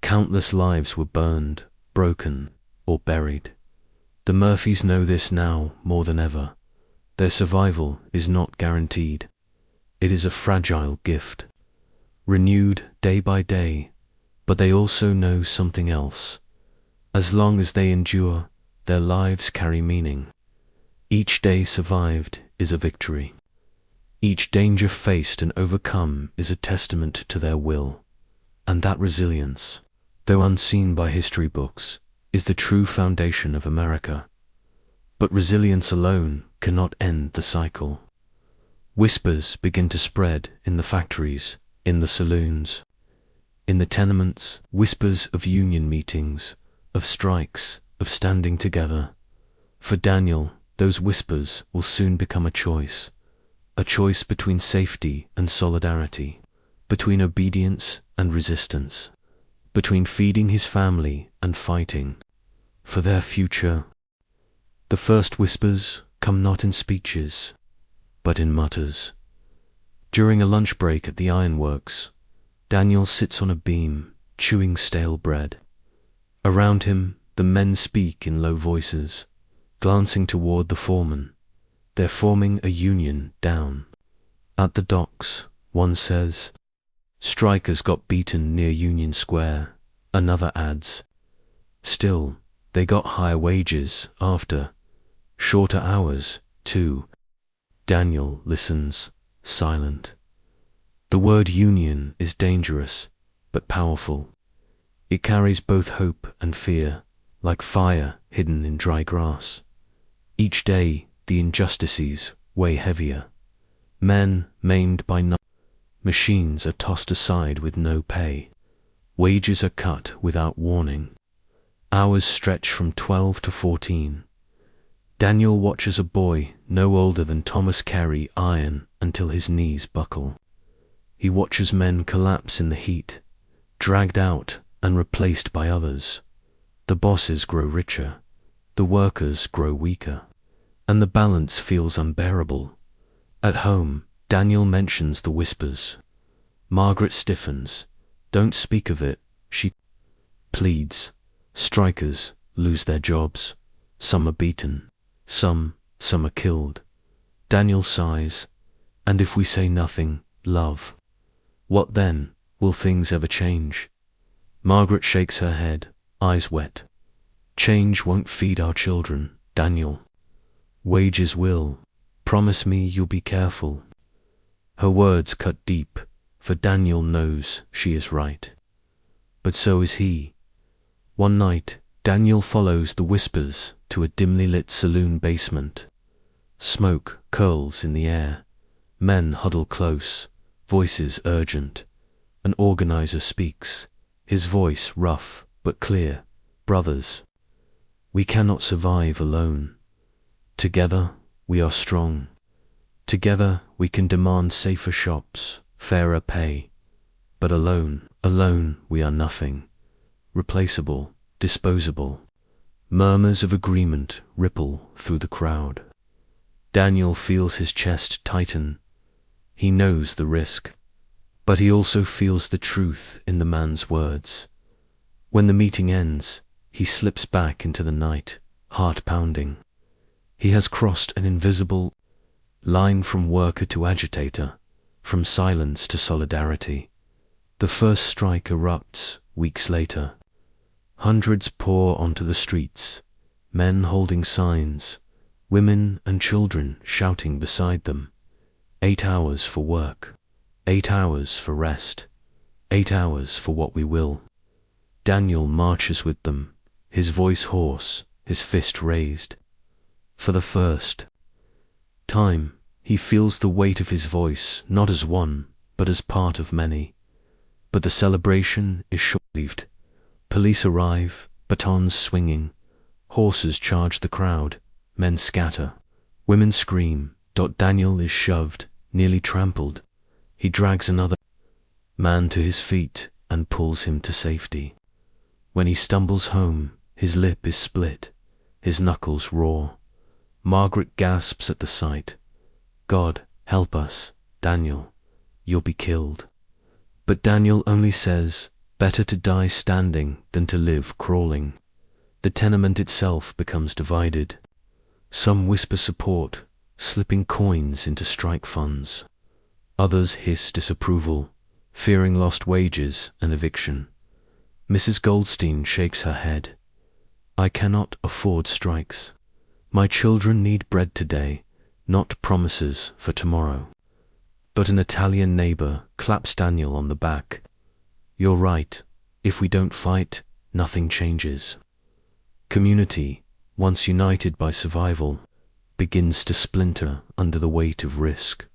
countless lives were burned, broken, or buried. The Murphys know this now more than ever. Their survival is not guaranteed. It is a fragile gift, renewed day by day, but they also know something else. As long as they endure, their lives carry meaning. Each day survived is a victory. Each danger faced and overcome is a testament to their will. And that resilience, though unseen by history books, is the true foundation of America. But resilience alone cannot end the cycle. Whispers begin to spread in the factories, in the saloons, in the tenements, whispers of union meetings, of strikes, of standing together. For Daniel, those whispers will soon become a choice between safety and solidarity, between obedience and resistance, between feeding his family and fighting for their future. The first whispers come not in speeches, but in mutters. During a lunch break at the ironworks, Daniel sits on a beam, chewing stale bread. Around him, the men speak in low voices, glancing toward the foreman. They're forming a union down at the docks. One says, "Strikers got beaten near Union Square." Another adds, "Still, they got higher wages after, shorter hours, too." Daniel listens, silent. The word union is dangerous, but powerful. It carries both hope and fear, like fire hidden in dry grass. Each day, the injustices weigh heavier. Men maimed by machines are tossed aside with no pay. Wages are cut without warning. Hours stretch from 12 to 14. Daniel watches a boy no older than Thomas Carey iron until his knees buckle. He watches men collapse in the heat, dragged out and replaced by others. The bosses grow richer, the workers grow weaker, and the balance feels unbearable. At home, Daniel mentions the whispers. Margaret stiffens. "Don't speak of it," she pleads. Strikers lose their jobs. Some are beaten. Some are killed. Daniel sighs. "And if we say nothing, love, what then? Will things ever change?" Margaret shakes her head, eyes wet. "Change won't feed our children, Daniel. Wages will. Promise me you'll be careful." Her words cut deep, for Daniel knows she is right. But so is he. One night, Daniel follows the whispers to a dimly lit saloon basement. Smoke curls in the air. Men huddle close, voices urgent. An organizer speaks, his voice rough but clear. "Brothers, we cannot survive alone. Together we are strong. Together we can demand safer shops, fairer pay. But alone we are nothing. Replaceable, disposable." Murmurs of agreement ripple through the crowd. Daniel feels his chest tighten. He knows the risk, but he also feels the truth in the man's words. When the meeting ends, he slips back into the night, heart pounding. He has crossed an invisible line from worker to agitator, from silence to solidarity. The first strike erupts weeks later. Hundreds pour onto the streets, men holding signs, women and children shouting beside them. 8 hours for work, 8 hours for rest, 8 hours for what we will. Daniel marches with them, his voice hoarse, his fist raised. For the first time, he feels the weight of his voice not as one, but as part of many. But the celebration is short-lived. Police arrive, batons swinging. Horses charge the crowd. Men scatter. Women scream. Daniel is shoved, nearly trampled. He drags another man to his feet and pulls him to safety. When he stumbles home, his lip is split, his knuckles raw. Margaret gasps at the sight. "God, help us, Daniel. You'll be killed." But Daniel only says, "Better to die standing than to live crawling." The tenement itself becomes divided. Some whisper support, slipping coins into strike funds. Others hiss disapproval, fearing lost wages and eviction. Mrs. Goldstein shakes her head. "I cannot afford strikes. My children need bread today, not promises for tomorrow. But an Italian neighbor claps Daniel on the back. You're right, if we don't fight, nothing changes. Community, once united by survival, begins to splinter under the weight of risk.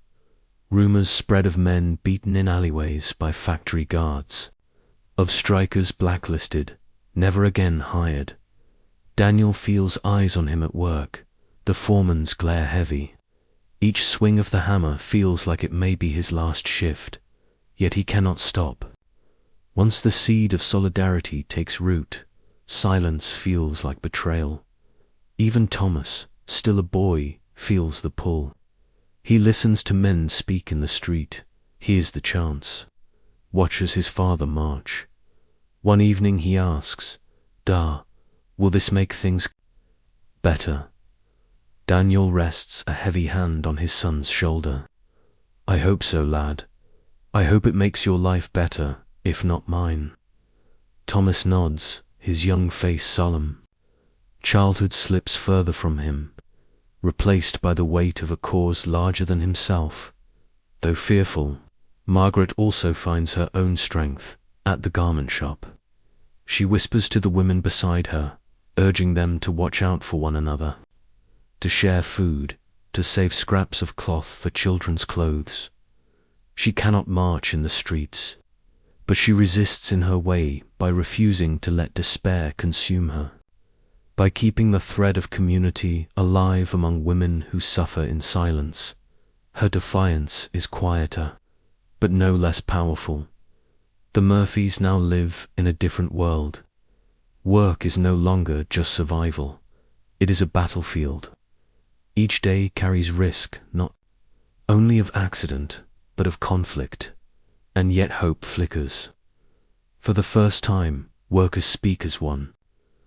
Rumors spread of men beaten in alleyways by factory guards, of strikers blacklisted, never again hired. Daniel feels eyes on him at work, the foreman's glare heavy. Each swing of the hammer feels like it may be his last shift, yet he cannot stop. Once the seed of solidarity takes root, silence feels like betrayal. Even Thomas, still a boy, feels the pull. He listens to men speak in the street, hears the chants, watches his father march. One evening he asks, "Da, will this make things better?" Daniel rests a heavy hand on his son's shoulder. "I hope so, lad. I hope it makes your life better, if not mine." Thomas nods, his young face solemn. Childhood slips further from him, replaced by the weight of a cause larger than himself. Though fearful, Margaret also finds her own strength at the garment shop. She whispers to the women beside her, urging them to watch out for one another, to share food, to save scraps of cloth for children's clothes. She cannot march in the streets, but she resists in her way by refusing to let despair consume her. By keeping the thread of community alive among women who suffer in silence, her defiance is quieter, but no less powerful. The Murphys now live in a different world. Work is no longer just survival. It is a battlefield. Each day carries risk, not only of accident, but of conflict, and yet hope flickers. For the first time, workers speak as one.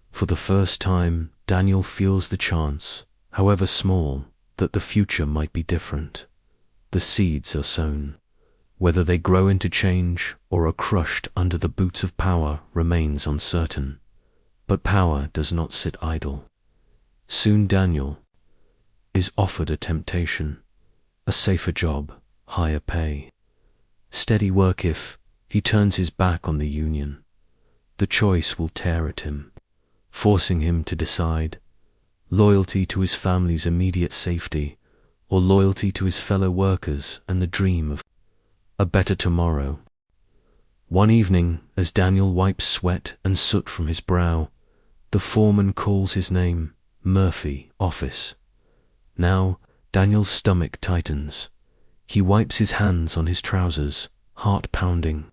For the first time, Daniel feels the chance, however small, that the future might be different. The seeds are sown. Whether they grow into change or are crushed under the boots of power remains uncertain. But power does not sit idle. Soon Daniel is offered a temptation, a safer job, higher pay, steady work. If he turns his back on the union, the choice will tear at him, forcing him to decide: loyalty to his family's immediate safety, or loyalty to his fellow workers and the dream of a better tomorrow. One evening, as Daniel wipes sweat and soot from his brow, the foreman calls his name. "Murphy, office." Now Daniel's stomach tightens. He wipes his hands on his trousers, heart pounding.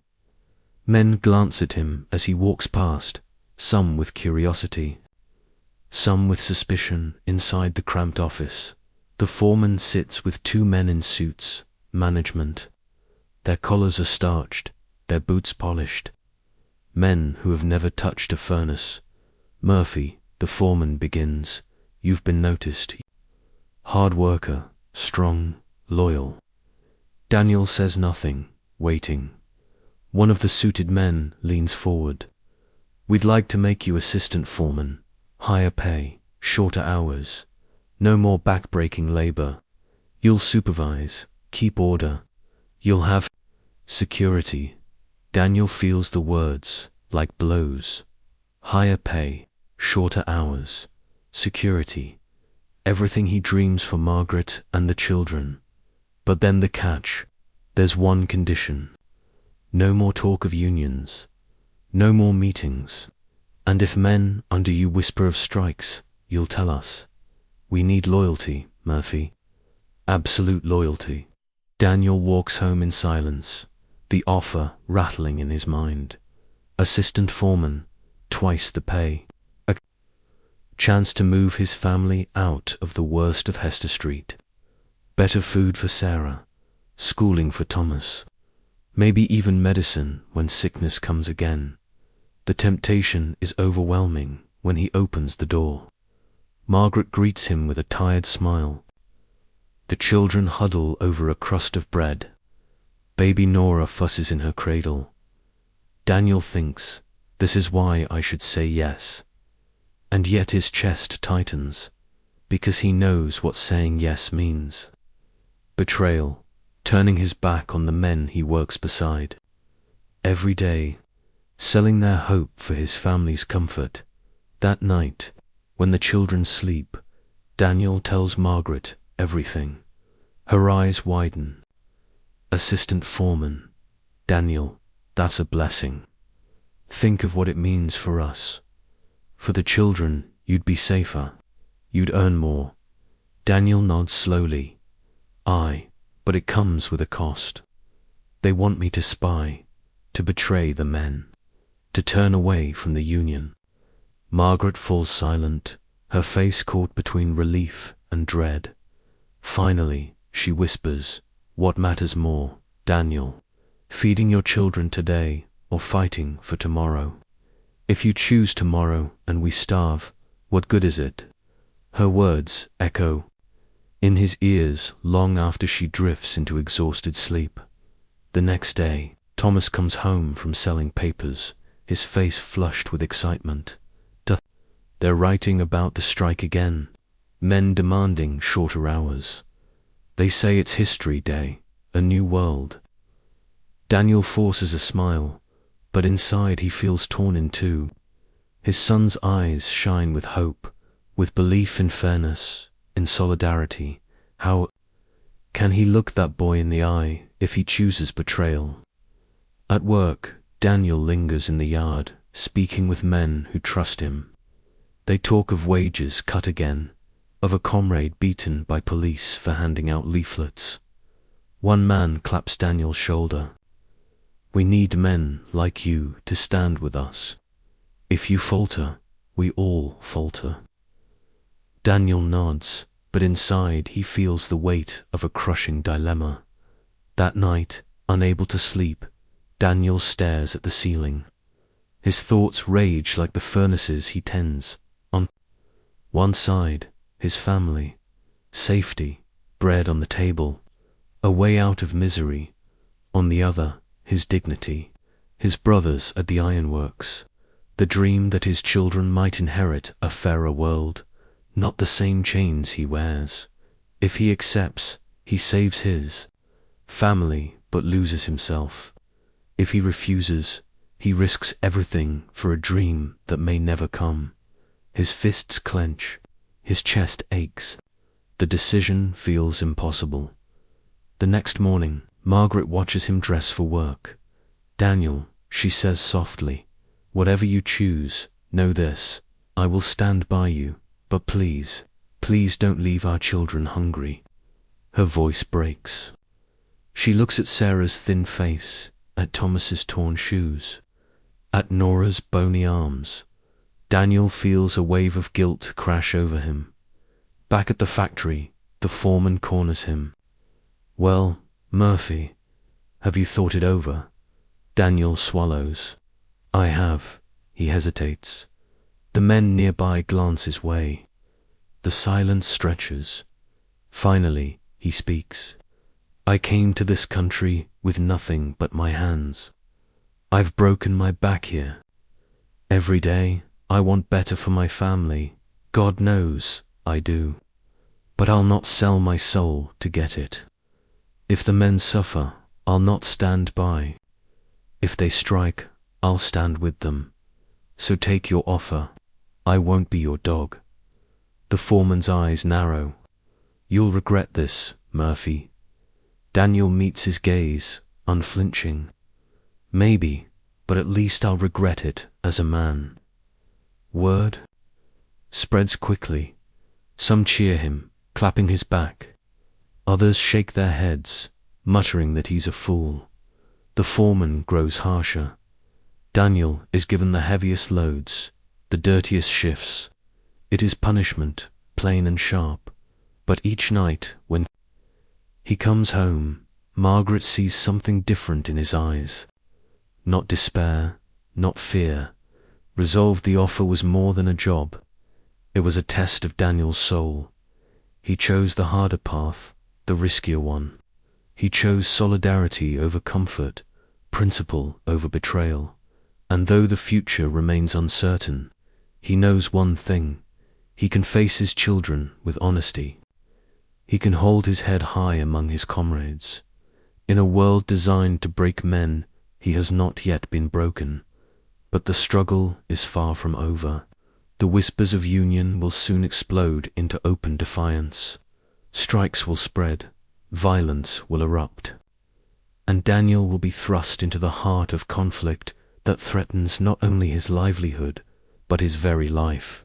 Men glance at him as he walks past, some with curiosity, some with suspicion. Inside the cramped office, the foreman sits with two men in suits, management. Their collars are starched, their boots polished. Men who have never touched a furnace. "Murphy," the foreman begins, "you've been noticed. Hard worker, strong, loyal." Daniel says nothing, waiting. One of the suited men leans forward. "We'd like to make you assistant foreman. Higher pay, shorter hours, no more back-breaking labor. You'll supervise, keep order. You'll have security." Daniel feels the words like blows. Higher pay, shorter hours, security. Everything he dreams for Margaret and the children. But then the catch. There's one condition. No more talk of unions. No more meetings. "And if men under you whisper of strikes, you'll tell us. We need loyalty, Murphy. Absolute loyalty." Daniel walks home in silence, the offer rattling in his mind. Assistant foreman, twice the pay. A chance to move his family out of the worst of Hester Street. Better food for Sarah, schooling for Thomas. Maybe even medicine when sickness comes again. The temptation is overwhelming when he opens the door. Margaret greets him with a tired smile. The children huddle over a crust of bread. Baby Nora fusses in her cradle. Daniel thinks, this is why I should say yes. And yet his chest tightens. because he knows what saying yes means. Betrayal, turning his back on the men he works beside. Every day, selling their hope for his family's comfort. That night, when the children sleep, Daniel tells Margaret everything. Her eyes widen. Assistant foreman, Daniel, that's a blessing. Think of what it means for us. For the children, you'd be safer. You'd earn more. Daniel nods slowly. Aye, but it comes with a cost. They want me to spy, to betray the men, to turn away from the Union. Margaret falls silent, her face caught between relief and dread. Finally, she whispers, what matters more, Daniel? Feeding your children today or fighting for tomorrow? If you choose tomorrow and we starve, what good is it? Her words echo in his ears long after she drifts into exhausted sleep. The next day, Thomas comes home from selling papers, his face flushed with excitement. They're writing about the strike again, men demanding shorter hours. They say it's History Day, a new world. Daniel forces a smile, but inside he feels torn in two. His son's eyes shine with hope, with belief in fairness, in solidarity. How can he look that boy in the eye if he chooses betrayal? At work, Daniel lingers in the yard, speaking with men who trust him. They talk of wages cut again, of a comrade beaten by police for handing out leaflets. One man claps Daniel's shoulder. We need men like you to stand with us. If you falter, we all falter. Daniel nods, but inside he feels the weight of a crushing dilemma. That night, unable to sleep, Daniel stares at the ceiling. His thoughts rage like the furnaces he tends. On one side, his family, safety, bread on the table, a way out of misery. On the other, his dignity, his brothers at the ironworks, the dream that his children might inherit a fairer world, not the same chains he wears. If he accepts, he saves his family but loses himself. If he refuses, he risks everything for a dream that may never come. His fists clench, his chest aches. The decision feels impossible. The next morning, Margaret watches him dress for work. Daniel, she says softly, whatever you choose, know this, I will stand by you, but please, please don't leave our children hungry. Her voice breaks. She looks at Sarah's thin face, at Thomas's torn shoes, at Nora's bony arms. Daniel feels a wave of guilt crash over him. Back at the factory, the foreman corners him. Well, Murphy, have you thought it over? Daniel swallows. I have. He hesitates. The men nearby glance his way. The silence stretches. Finally, he speaks. I came to this country with nothing but my hands. I've broken my back here. Every day, I want better for my family. God knows I do. But I'll not sell my soul to get it. If the men suffer, I'll not stand by. If they strike, I'll stand with them. So take your offer. I won't be your dog. The foreman's eyes narrow. You'll regret this, Murphy. Daniel meets his gaze, unflinching. Maybe, but at least I'll regret it as a man. Word spreads quickly. Some cheer him, clapping his back. Others shake their heads, muttering that he's a fool. The foreman grows harsher. Daniel is given the heaviest loads, the dirtiest shifts. It is punishment, plain and sharp. But each night, when he comes home, Margaret sees something different in his eyes. Not despair, not fear. Resolved the offer was more than a job. It was a test of Daniel's soul. He chose the harder path, the riskier one. He chose solidarity over comfort, principle over betrayal. And though the future remains uncertain, he knows one thing. He can face his children with honesty. He can hold his head high among his comrades. In a world designed to break men, he has not yet been broken. But the struggle is far from over. The whispers of union will soon explode into open defiance. Strikes will spread, violence will erupt, and Daniel will be thrust into the heart of conflict that threatens not only his livelihood, but his very life.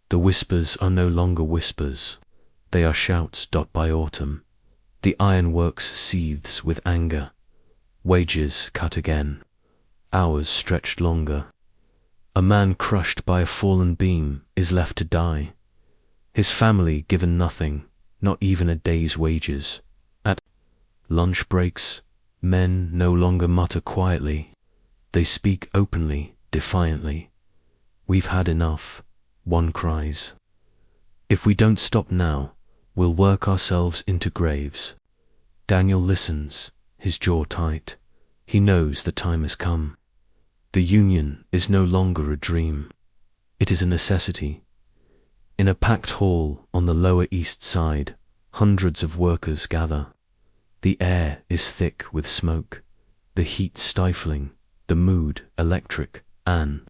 The whispers are no longer whispers. They are shouts by autumn. The ironworks seethes with anger. Wages cut again. Hours stretched longer. A man crushed by a fallen beam is left to die. His family given nothing, not even a day's wages. At lunch breaks, men no longer mutter quietly. They speak openly, defiantly. "We've had enough," one cries. "If we don't stop now, we'll work ourselves into graves." Daniel listens, his jaw tight. He knows the time has come. The union is no longer a dream. It is a necessity. In a packed hall on the Lower East Side, hundreds of workers gather. The air is thick with smoke, the heat stifling, the mood electric. An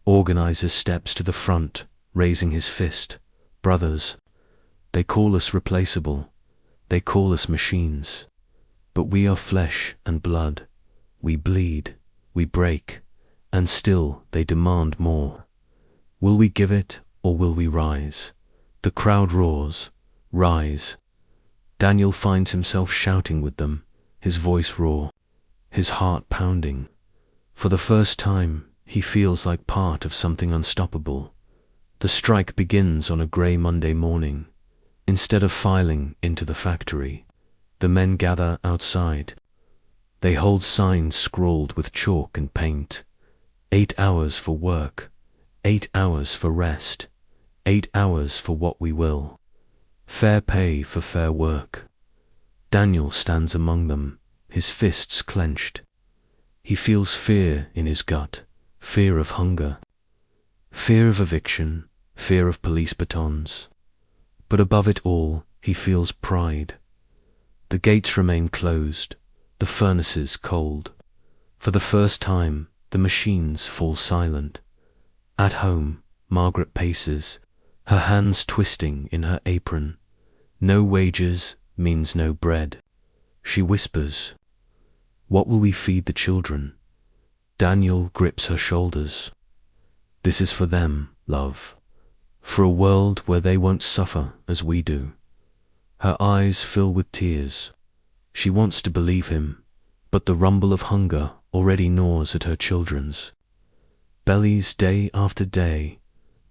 organizer steps to the front, raising his fist. "Brothers, they call us replaceable. They call us machines. But we are flesh and blood. We bleed, we break, and still they demand more. Will we give it, or will we rise?" The crowd roars, "Rise!" Daniel finds himself shouting with them, his voice raw, his heart pounding. For the first time, he feels like part of something unstoppable. The strike begins on a grey Monday morning. Instead of filing into the factory, the men gather outside. They hold signs scrawled with chalk and paint. 8 hours for work, 8 hours for rest, 8 hours for what we will. Fair pay for fair work. Daniel stands among them, his fists clenched. He feels fear in his gut, fear of hunger, fear of eviction, fear of police batons. But above it all, he feels pride. The gates remain closed, the furnaces cold. For the first time, the machines fall silent. At home, Margaret paces, her hands twisting in her apron. No wages means no bread. She whispers, "What will we feed the children?" Daniel grips her shoulders. "This is for them, love. For a world where they won't suffer as we do." Her eyes fill with tears. She wants to believe him, but the rumble of hunger already gnaws at her children's bellies day after day.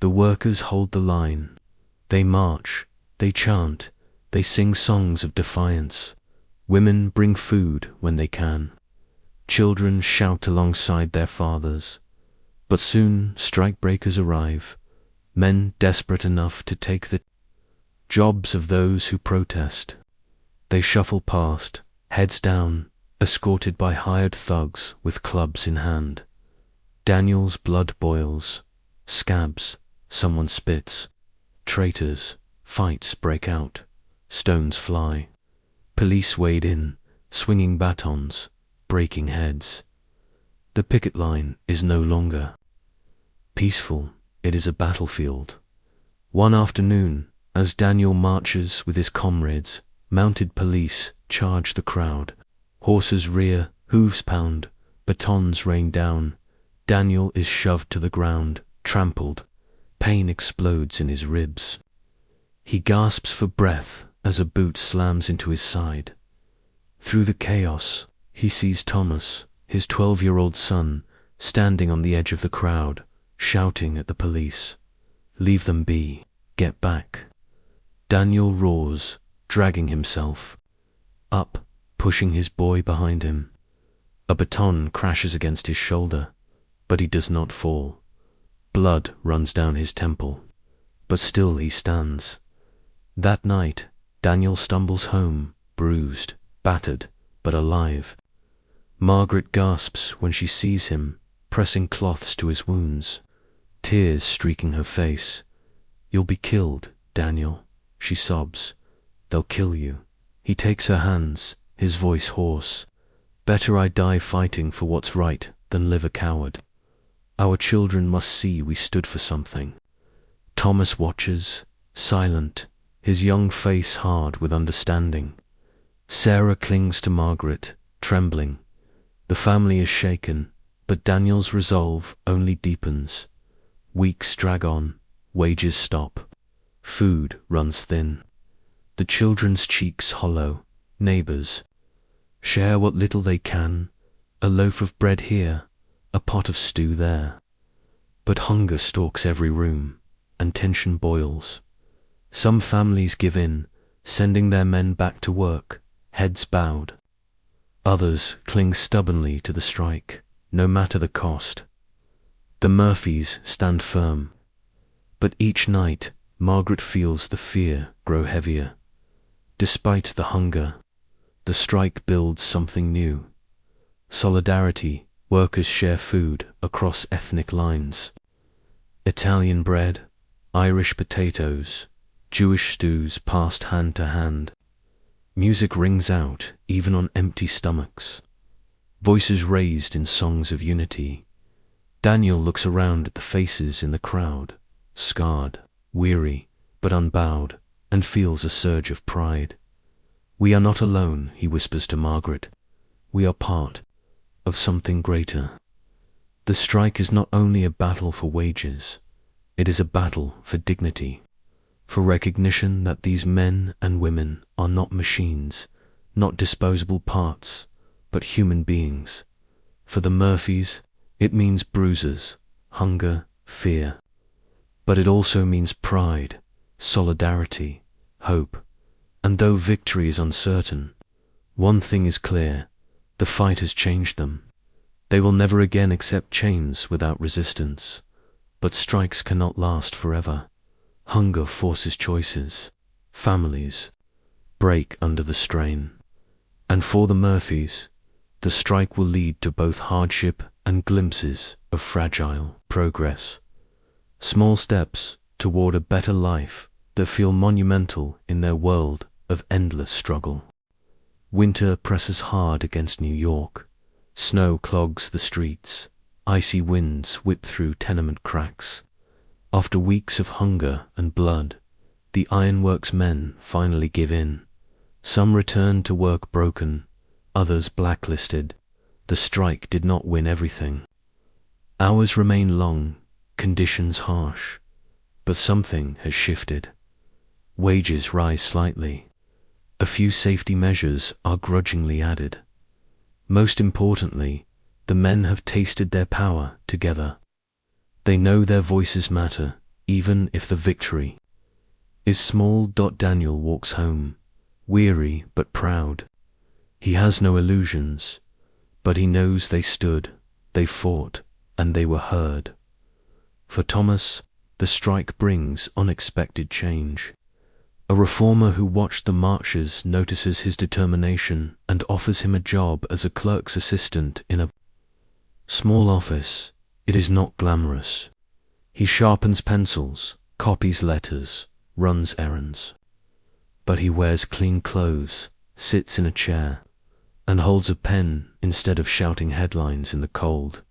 The workers hold the line. They march, they chant, they sing songs of defiance. Women bring food when they can. Children shout alongside their fathers. But soon strikebreakers arrive, men desperate enough to take the jobs of those who protest. They shuffle past, heads down, escorted by hired thugs with clubs in hand. Daniel's blood boils. Scabs, someone spits. Traitors, fights break out. Stones fly. Police wade in, swinging batons, breaking heads. The picket line is no longer peaceful. It is a battlefield. One afternoon, as Daniel marches with his comrades, mounted police charge the crowd. Horses rear, hooves pound, batons rain down. Daniel is shoved to the ground, trampled. Pain explodes in his ribs. He gasps for breath as a boot slams into his side. Through the chaos, he sees Thomas, his 12-year-old son, standing on the edge of the crowd, shouting at the police, "Leave them be, get back." Daniel roars, dragging himself up, pushing his boy behind him. A baton crashes against his shoulder, but he does not fall. Blood runs down his temple, but still he stands. That night, Daniel stumbles home, bruised, battered, but alive. Margaret gasps when she sees him, pressing cloths to his wounds, tears streaking her face. "You'll be killed, Daniel," she sobs. "They'll kill you." He takes her hands, his voice hoarse. "Better I die fighting for what's right than live a coward. Our children must see we stood for something." Thomas watches, silent, his young face hard with understanding. Sarah clings to Margaret, trembling. The family is shaken, but Daniel's resolve only deepens. Weeks drag on, wages stop. Food runs thin. The children's cheeks hollow. Neighbors share what little they can, a loaf of bread here, a pot of stew there. But hunger stalks every room, and tension boils. Some families give in, sending their men back to work, heads bowed. Others cling stubbornly to the strike, no matter the cost. The Murphys stand firm. But each night, Margaret feels the fear grow heavier. Despite the hunger, the strike builds something new. Solidarity, workers share food across ethnic lines. Italian bread, Irish potatoes, Jewish stews passed hand to hand. Music rings out even on empty stomachs. Voices raised in songs of unity. Daniel looks around at the faces in the crowd, scarred, weary, but unbowed, and feels a surge of pride. "We are not alone," he whispers to Margaret. "We are part of something greater." The strike is not only a battle for wages, it is a battle for dignity, for recognition that these men and women are not machines, not disposable parts, but human beings. For the Murphys, it means bruises, hunger, fear. But it also means pride, solidarity, hope. And though victory is uncertain, one thing is clear: the fight has changed them. They will never again accept chains without resistance. But strikes cannot last forever. Hunger forces choices. Families break under the strain. And for the Murphys, the strike will lead to both hardship and glimpses of fragile progress. Small steps toward a better life that feel monumental in their world of endless struggle. Winter presses hard against New York. Snow clogs the streets. Icy winds whip through tenement cracks. After weeks of hunger and blood, the ironworks men finally give in. Some return to work broken, others blacklisted. The strike did not win everything. Hours remain long, conditions harsh, but something has shifted. Wages rise slightly. A few safety measures are grudgingly added. Most importantly, the men have tasted their power together. They know their voices matter, even if the victory is small. Daniel walks home, weary but proud. He has no illusions, but he knows they stood, they fought, and they were heard. For Thomas, the strike brings unexpected change. A reformer who watched the marches notices his determination and offers him a job as a clerk's assistant in a small office. It is not glamorous. He sharpens pencils, copies letters, runs errands. But he wears clean clothes, sits in a chair, and holds a pen instead of shouting headlines in the cold.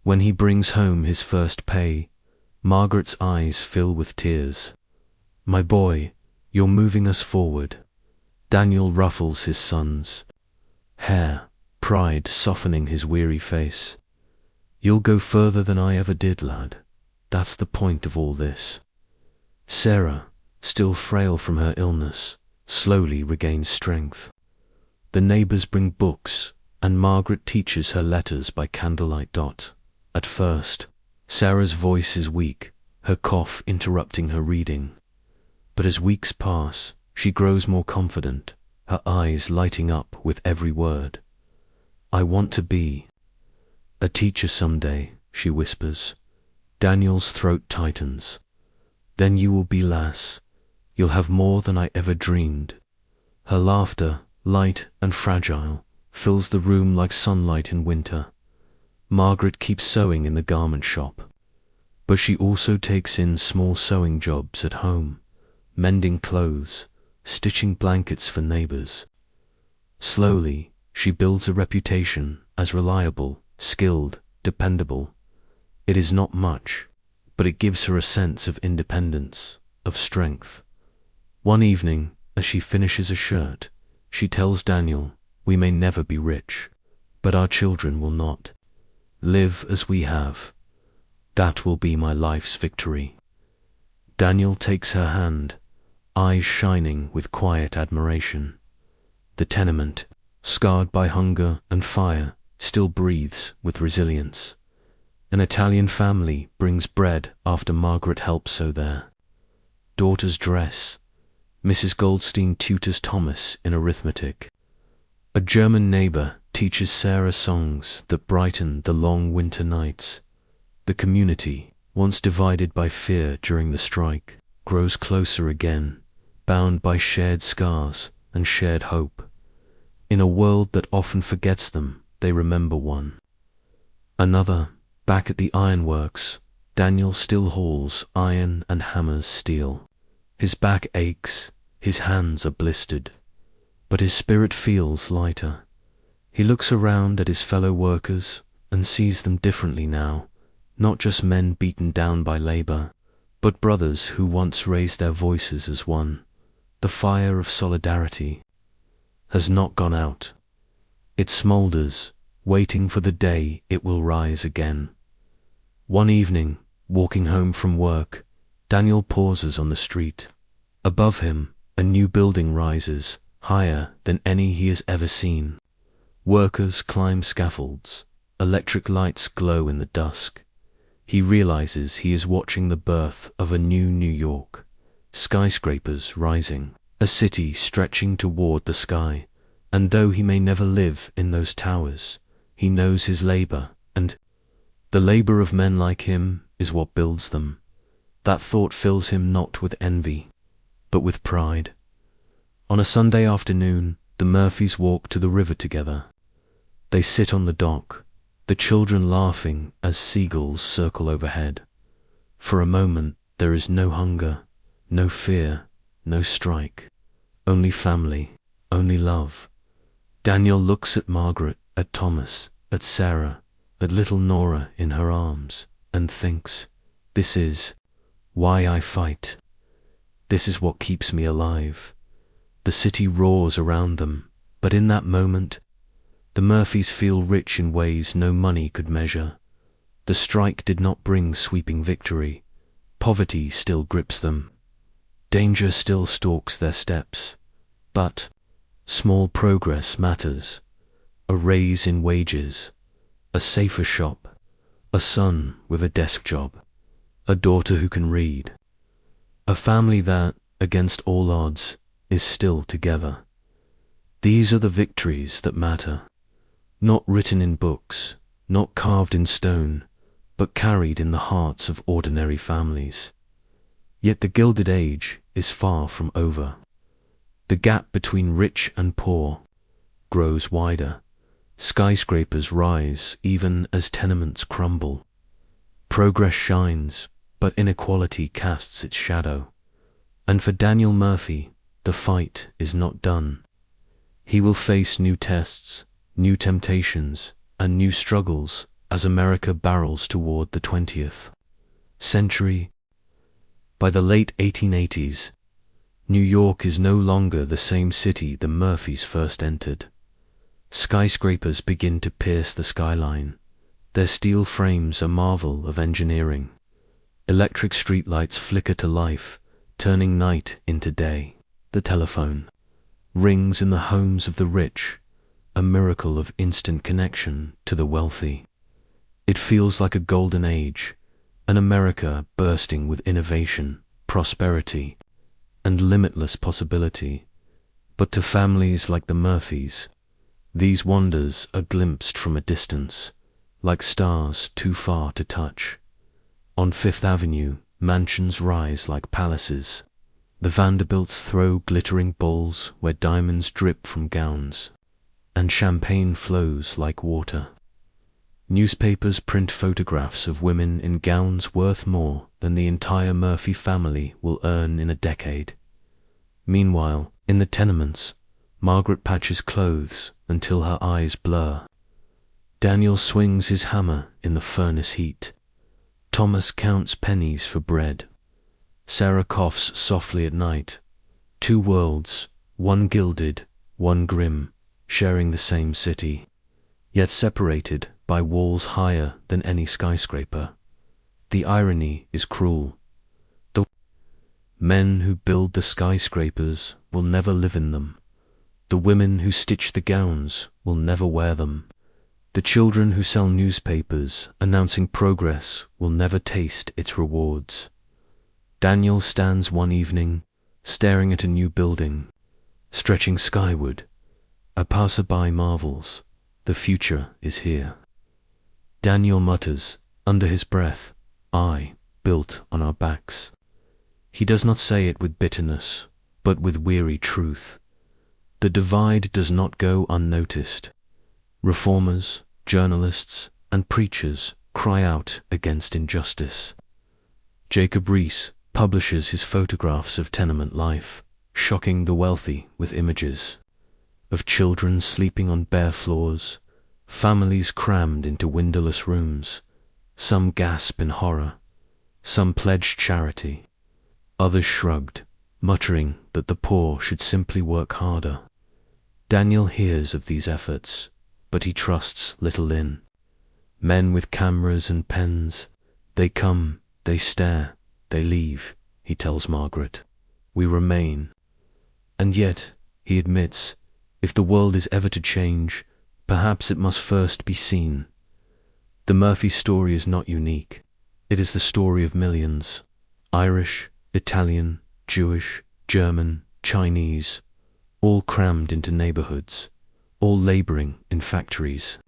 When he brings home his first pay, Margaret's eyes fill with tears. "My boy, you're moving us forward." Daniel ruffles his son's hair, pride softening his weary face. "You'll go further than I ever did, lad. That's the point of all this." Sarah, still frail from her illness, slowly regains strength. The neighbors bring books, and Margaret teaches her letters by candlelight. At first, Sarah's voice is weak, her cough interrupting her reading. But as weeks pass, she grows more confident, her eyes lighting up with every word. "I want to be a teacher someday," she whispers. Daniel's throat tightens. "Then you will be, lass. You'll have more than I ever dreamed." Her laughter, light and fragile, fills the room like sunlight in winter. Margaret keeps sewing in the garment shop. But she also takes in small sewing jobs at home, mending clothes, stitching blankets for neighbors. Slowly, she builds a reputation as reliable, skilled, dependable. It is not much, but it gives her a sense of independence, of strength. One evening, as she finishes a shirt, she tells Daniel, "We may never be rich, but our children will not. Live as we have. That will be my life's victory." Daniel takes her hand, eyes shining with quiet admiration. The tenement, scarred by hunger and fire, still breathes with resilience. An Italian family brings bread after Margaret helps sew there. Daughters dress. Mrs. Goldstein tutors Thomas in arithmetic. A German neighbor teaches Sarah songs that brighten the long winter nights. The community, once divided by fear during the strike, grows closer again, bound by shared scars and shared hope. In a world that often forgets them, they remember one. Another, back at the ironworks, Daniel still hauls iron and hammers steel. His back aches, his hands are blistered, but his spirit feels lighter. He looks around at his fellow workers and sees them differently now, not just men beaten down by labor, but brothers who once raised their voices as one. The fire of solidarity has not gone out. It smolders, waiting for the day it will rise again. One evening, walking home from work, Daniel pauses on the street. Above him, a new building rises, higher than any he has ever seen. Workers climb scaffolds. Electric lights glow in the dusk. He realizes he is watching the birth of a new New York. Skyscrapers rising, a city stretching toward the sky, and though he may never live in those towers, he knows his labor, and the labor of men like him is what builds them. That thought fills him not with envy, but with pride. On a Sunday afternoon, the Murphys walk to the river together. They sit on the dock, the children laughing as seagulls circle overhead. For a moment, there is no hunger, no fear, no strike, only family, only love. Daniel looks at Margaret, at Thomas, at Sarah, at little Nora in her arms, and thinks, this is why I fight. This is what keeps me alive. The city roars around them, but in that moment, the Murphys feel rich in ways no money could measure. The strike did not bring sweeping victory. Poverty still grips them. Danger still stalks their steps. But small progress matters. A raise in wages, a safer shop, a son with a desk job, a daughter who can read, a family that, against all odds, is still together. These are the victories that matter. Not written in books, not carved in stone, but carried in the hearts of ordinary families. Yet the Gilded Age is far from over. The gap between rich and poor grows wider. Skyscrapers rise even as tenements crumble. Progress shines, but inequality casts its shadow. And for Daniel Murphy, the fight is not done. He will face new tests, new temptations, and new struggles as America barrels toward the 20th century. By the late 1880s, New York is no longer the same city the Murphys first entered. Skyscrapers begin to pierce the skyline. Their steel frames a marvel of engineering. Electric streetlights flicker to life, turning night into day. The telephone rings in the homes of the rich, a miracle of instant connection to the wealthy. It feels like a golden age, an America bursting with innovation, prosperity, and limitless possibility. But to families like the Murphys, these wonders are glimpsed from a distance, like stars too far to touch. On Fifth Avenue, mansions rise like palaces. The Vanderbilts throw glittering bowls where diamonds drip from gowns, and champagne flows like water. Newspapers print photographs of women in gowns worth more than the entire Murphy family will earn in a decade. Meanwhile, in the tenements, Margaret patches clothes until her eyes blur. Daniel swings his hammer in the furnace heat. Thomas counts pennies for bread. Sarah coughs softly at night. Two worlds, one gilded, one grim, sharing the same city, yet separated by walls higher than any skyscraper. The irony is cruel. The men who build the skyscrapers will never live in them. The women who stitch the gowns will never wear them. The children who sell newspapers announcing progress will never taste its rewards. Daniel stands one evening, staring at a new building, stretching skyward. A passerby marvels, the future is here. Daniel mutters, under his breath, "I, built on our backs." He does not say it with bitterness, but with weary truth. The divide does not go unnoticed. Reformers, journalists, and preachers cry out against injustice. Jacob Riis publishes his photographs of tenement life, shocking the wealthy with images of children sleeping on bare floors, families crammed into windowless rooms. Some gasp in horror, some pledged charity, others shrugged, muttering that the poor should simply work harder. Daniel hears of these efforts, but he trusts little in. Men with cameras and pens, they come, they stare, they leave, he tells Margaret. We remain. And yet, he admits, if the world is ever to change, perhaps it must first be seen. The Murphy story is not unique. It is the story of millions. Irish, Italian, Jewish, German, Chinese, all crammed into neighborhoods, all laboring in factories,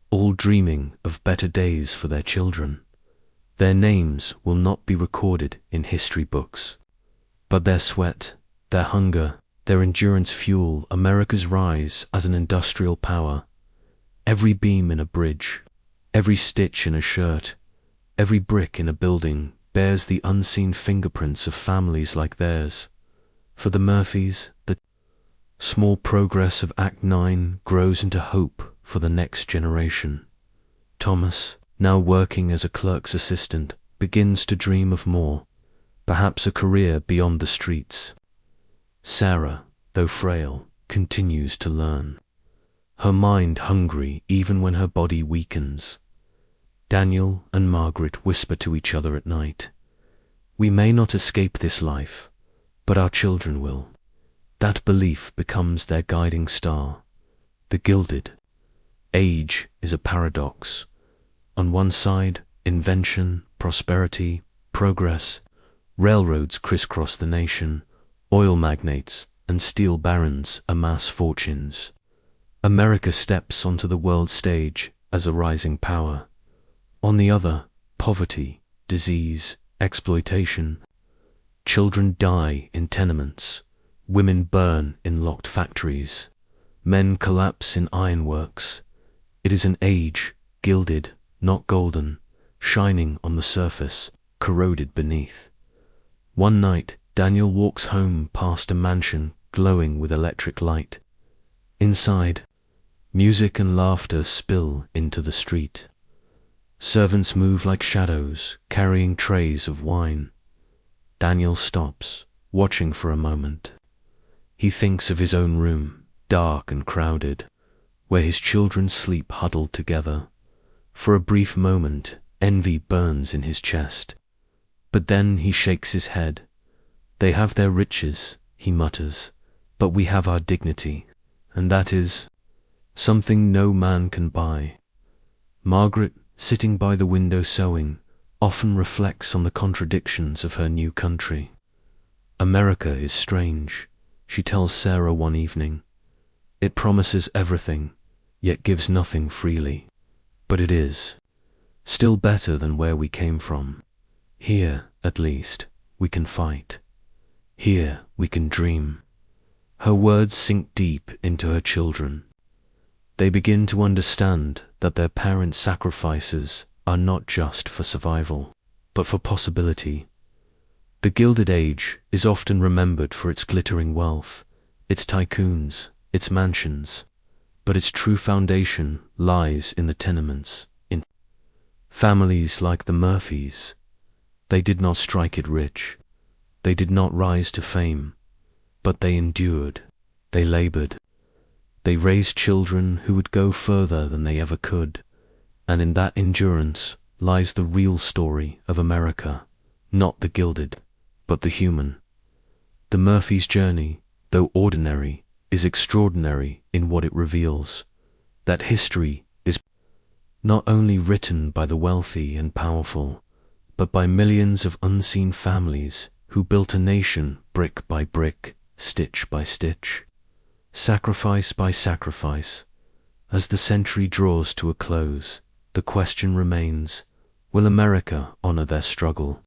all dreaming of better days for their children. Their names will not be recorded in history books, but their sweat, their hunger, their endurance fuel America's rise as an industrial power. Every beam in a bridge, every stitch in a shirt, every brick in a building bears the unseen fingerprints of families like theirs. For the Murphys, the small progress of Act 9 grows into hope for the next generation. Thomas, now working as a clerk's assistant, begins to dream of more, perhaps a career beyond the streets. Sarah, though frail, continues to learn, her mind hungry even when her body weakens. Daniel and Margaret whisper to each other at night, "We may not escape this life, but our children will." That belief becomes their guiding star. The Gilded Age is a paradox. On one side, invention, prosperity, progress. Railroads crisscross the nation. Oil magnates and steel barons amass fortunes. America steps onto the world stage as a rising power. On the other, poverty, disease, exploitation. Children die in tenements. Women burn in locked factories. Men collapse in ironworks. It is an age, gilded, not golden, shining on the surface, corroded beneath. One night, Daniel walks home past a mansion glowing with electric light. Inside, music and laughter spill into the street. Servants move like shadows, carrying trays of wine. Daniel stops, watching for a moment. He thinks of his own room, dark and crowded, where his children sleep huddled together. For a brief moment, envy burns in his chest. But then he shakes his head. They have their riches, he mutters, but we have our dignity, and that is something no man can buy. Margaret, sitting by the window sewing, often reflects on the contradictions of her new country. America is strange, she tells Sarah one evening. It promises everything, yet gives nothing freely. But it is still better than where we came from. Here, at least, we can fight. Here we can dream. Her words sink deep into her children. They begin to understand that their parents' sacrifices are not just for survival, but for possibility. The Gilded Age is often remembered for its glittering wealth, its tycoons, its mansions, but its true foundation lies in the tenements, in families like the Murphys. They did not strike it rich, they did not rise to fame, but they endured, they labored, they raised children who would go further than they ever could, and in that endurance lies the real story of America, not the gilded, but the human. The Murphys' journey, though ordinary, is extraordinary in what it reveals, that history is not only written by the wealthy and powerful, but by millions of unseen families who built a nation brick by brick, stitch by stitch, sacrifice by sacrifice. As the century draws to a close, the question remains, will America honor their struggle,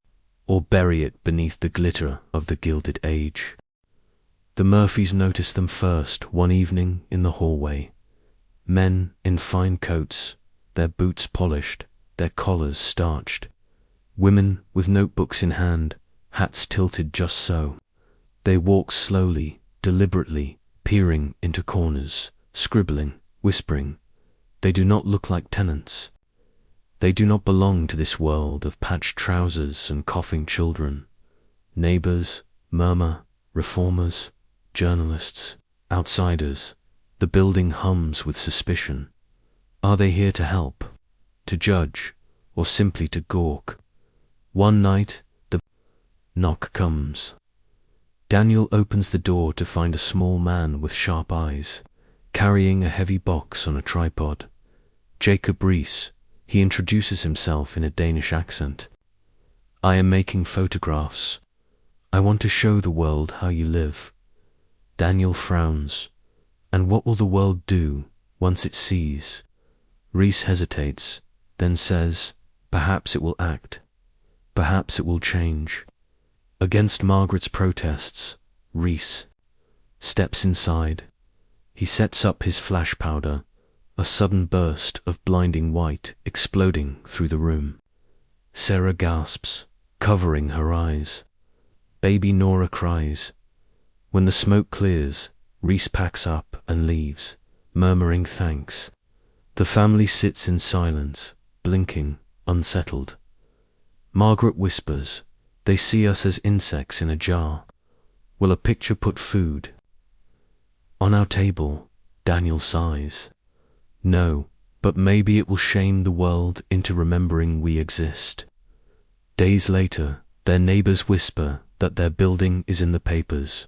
or bury it beneath the glitter of the Gilded Age? The Murphys noticed them first one evening in the hallway. Men in fine coats, their boots polished, their collars starched. Women with notebooks in hand, hats tilted just so. They walk slowly, deliberately, peering into corners, scribbling, whispering. They do not look like tenants. They do not belong to this world of patched trousers and coughing children. Neighbors murmur, reformers, journalists, outsiders. The building hums with suspicion. Are they here to help, to judge, or simply to gawk? One night, the knock comes. Daniel opens the door to find a small man with sharp eyes, carrying a heavy box on a tripod. Jacob Rees, he introduces himself in a Danish accent. I am making photographs. I want to show the world how you live. Daniel frowns. And what will the world do once it sees? Rees hesitates, then says, perhaps it will act. Perhaps it will change. Against Margaret's protests, Rees steps inside. He sets up his flash powder, a sudden burst of blinding white exploding through the room. Sarah gasps, covering her eyes. Baby Nora cries. When the smoke clears, Rees packs up and leaves, murmuring thanks. The family sits in silence, blinking, unsettled. Margaret whispers, they see us as insects in a jar. Will a picture put food on our table? Daniel sighs. No, but maybe it will shame the world into remembering we exist. Days later, their neighbors whisper that their building is in the papers.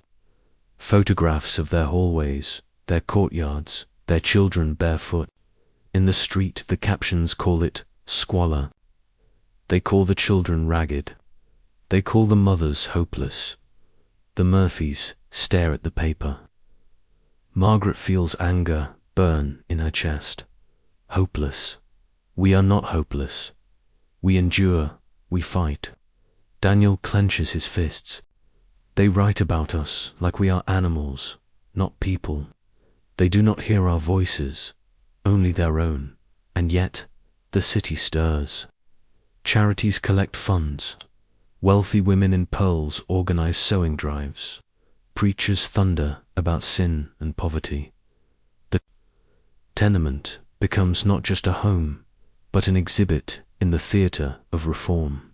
Photographs of their hallways, their courtyards, their children barefoot. In the street, the captions call it squalor. They call the children ragged. They call the mothers hopeless. The Murphys stare at the paper. Margaret feels anger burn in her chest. Hopeless. We are not hopeless. We endure, we fight. Daniel clenches his fists. They write about us like we are animals, not people. They do not hear our voices, only their own. And yet, the city stirs. Charities collect funds. Wealthy women in pearls organize sewing drives. Preachers thunder about sin and poverty. The tenement becomes not just a home, but an exhibit in the theater of reform.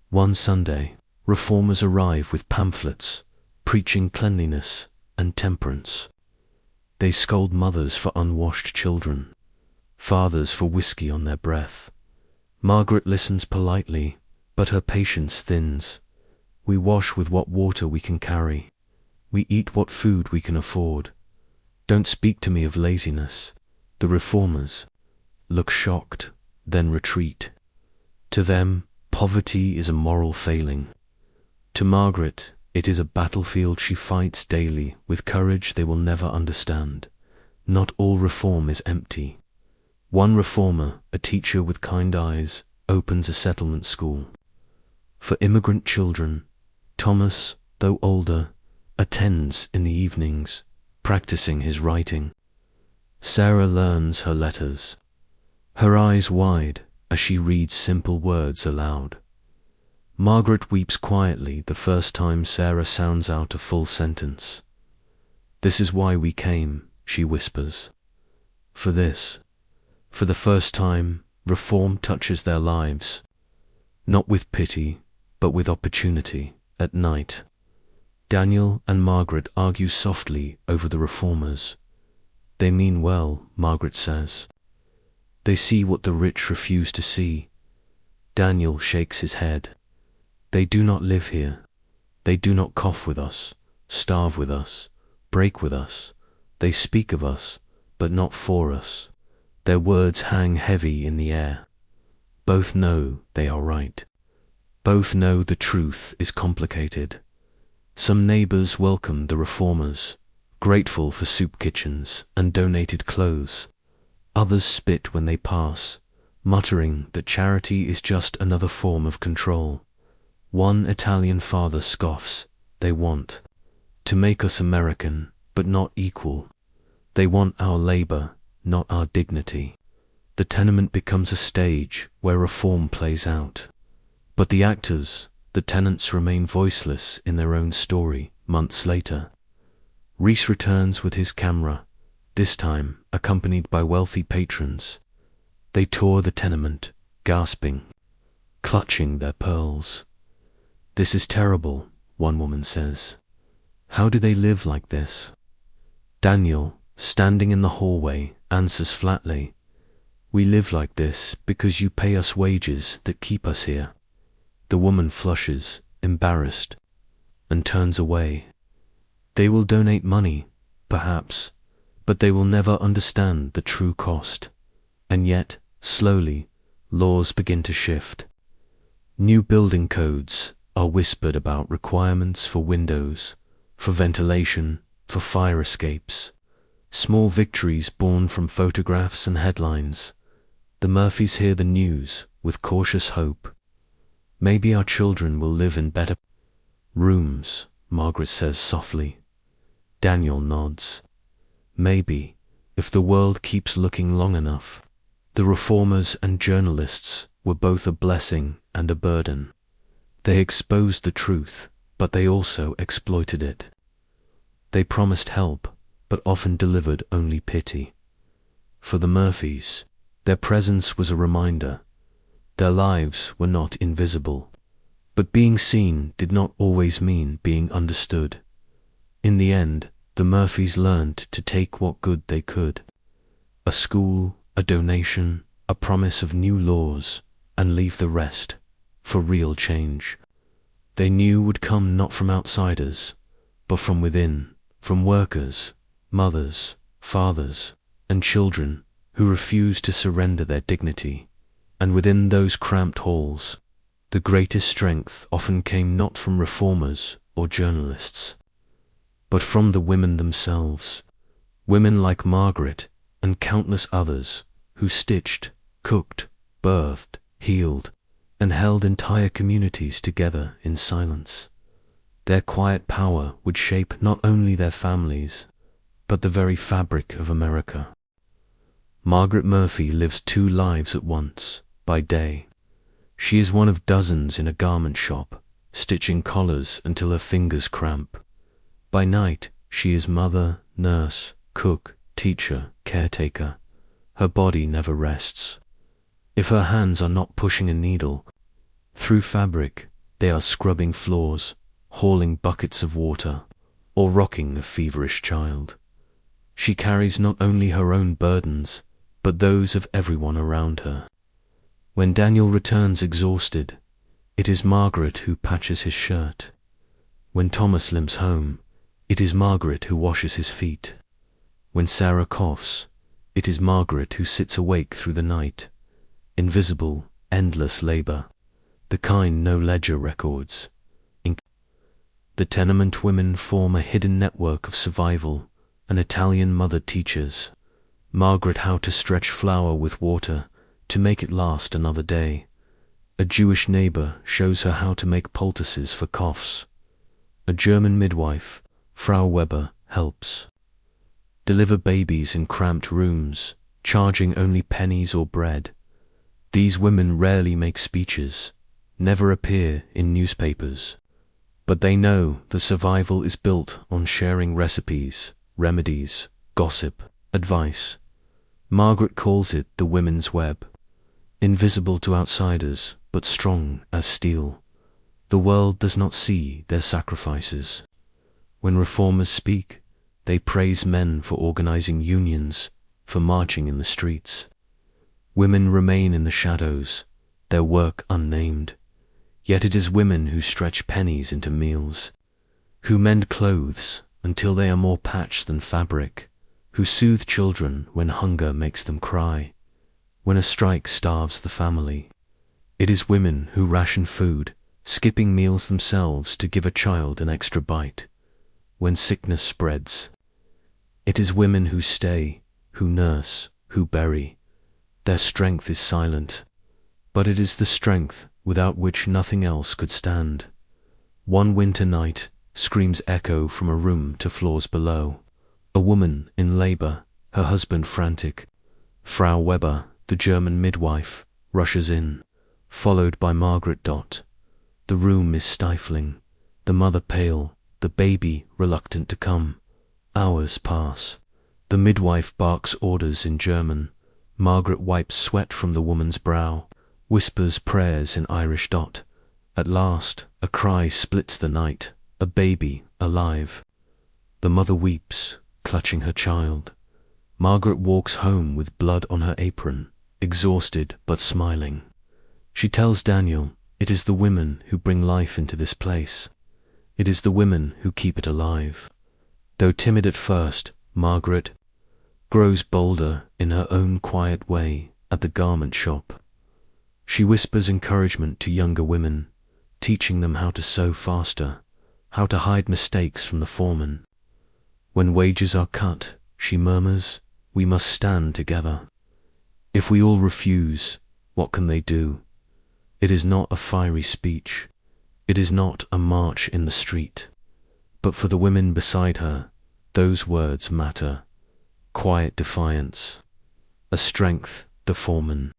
One Sunday, reformers arrive with pamphlets, preaching cleanliness and temperance. They scold mothers for unwashed children, fathers for whiskey on their breath. Margaret listens politely, but her patience thins. We wash with what water we can carry. We eat what food we can afford. Don't speak to me of laziness. The reformers look shocked, then retreat. To them, poverty is a moral failing. To Margaret, it is a battlefield she fights daily with courage they will never understand. Not all reform is empty. One reformer, a teacher with kind eyes, opens a settlement school. For immigrant children, Thomas, though older, attends in the evenings, practicing his writing. Sarah learns her letters. her eyes wide as she reads simple words aloud. Margaret weeps quietly the first time Sarah sounds out a full sentence. "This is why we came," she whispers. "For this." For the first time, reform touches their lives, not with pity, but with opportunity. At night, Daniel and Margaret argue softly over the reformers. "They mean well," Margaret says. "They see what the rich refuse to see." Daniel shakes his head. "They do not live here. They do not cough with us, starve with us, break with us. They speak of us, but not for us." Their words hang heavy in the air. Both know they are right. Both know the truth is complicated. Some neighbors welcome the reformers, grateful for soup kitchens and donated clothes. Others spit when they pass, muttering that charity is just another form of control. One Italian father scoffs. "They want to make us American, but not equal. They want our labor, not our dignity." The tenement becomes a stage where reform plays out. But the actors, the tenants, remain voiceless in their own story. Months later, Reese returns with his camera, this time accompanied by wealthy patrons. They tour the tenement, gasping, clutching their pearls. "This is terrible," one woman says. "How do they live like this?" Daniel, standing in the hallway, answers flatly, "We live like this because you pay us wages that keep us here." The woman flushes, embarrassed, and turns away. They will donate money, perhaps, but they will never understand the true cost. And yet, slowly, laws begin to shift. New building codes are whispered about, requirements for windows, for ventilation, for fire escapes. Small victories born from photographs and headlines. The Murphys hear the news with cautious hope. "Maybe our children will live in better rooms," Margaret says softly. Daniel nods. "Maybe, if the world keeps looking long enough." The reformers and journalists were both a blessing and a burden. They exposed the truth, but they also exploited it. They promised help, but often delivered only pity. For the Murphys, their presence was a reminder. Their lives were not invisible, but being seen did not always mean being understood. In the end, the Murphys learned to take what good they could. A school, a donation, a promise of new laws, and leave the rest for real change. They knew would come not from outsiders, but from within, from workers, mothers, fathers, and children who refused to surrender their dignity. And within those cramped halls, the greatest strength often came not from reformers or journalists, but from the women themselves, women like Margaret and countless others who stitched, cooked, birthed, healed, and held entire communities together in silence. Their quiet power would shape not only their families, but the very fabric of America. Margaret Murphy lives two lives at once. By day, she is one of dozens in a garment shop, stitching collars until her fingers cramp. By night, she is mother, nurse, cook, teacher, caretaker. Her body never rests. If her hands are not pushing a needle through fabric, they are scrubbing floors, hauling buckets of water, or rocking a feverish child. She carries not only her own burdens, but those of everyone around her. When Daniel returns exhausted, it is Margaret who patches his shirt. When Thomas limps home, it is Margaret who washes his feet. When Sarah coughs, it is Margaret who sits awake through the night. Invisible, endless labor, the kind no ledger records. The tenement women form a hidden network of survival. An Italian mother teaches Margaret how to stretch flour with water to make it last another day. A Jewish neighbor shows her how to make poultices for coughs. A German midwife, Frau Weber, helps deliver babies in cramped rooms, charging only pennies or bread. These women rarely make speeches, never appear in newspapers, but they know the survival is built on sharing recipes, remedies, gossip, advice. Margaret calls it the women's web, invisible to outsiders, but strong as steel. The world does not see their sacrifices. When reformers speak, they praise men for organizing unions, for marching in the streets. Women remain in the shadows, their work unnamed. Yet it is women who stretch pennies into meals, who mend clothes until they are more patch than fabric, who soothe children when hunger makes them cry, when a strike starves the family. It is women who ration food, skipping meals themselves to give a child an extra bite, when sickness spreads. It is women who stay, who nurse, who bury. Their strength is silent, but it is the strength without which nothing else could stand. One winter night, screams echo from a room to floors below. A woman in labor, her husband frantic. Frau Weber, the German midwife, rushes in, followed by Margaret. The room is stifling, the mother pale, the baby reluctant to come. Hours pass. The midwife barks orders in German. Margaret wipes sweat from the woman's brow, whispers prayers in Irish. At last, a cry splits the night, a baby alive. The mother weeps, clutching her child. Margaret walks home with blood on her apron, exhausted but smiling. She tells Daniel, it is the women who bring life into this place. It is the women who keep it alive. Though timid at first, Margaret grows bolder in her own quiet way at the garment shop. She whispers encouragement to younger women, teaching them how to sew faster, how to hide mistakes from the foreman. When wages are cut, she murmurs, we must stand together. If we all refuse, what can they do? It is not a fiery speech. It is not a march in the street. But for the women beside her, those words matter. Quiet defiance, a strength the foreman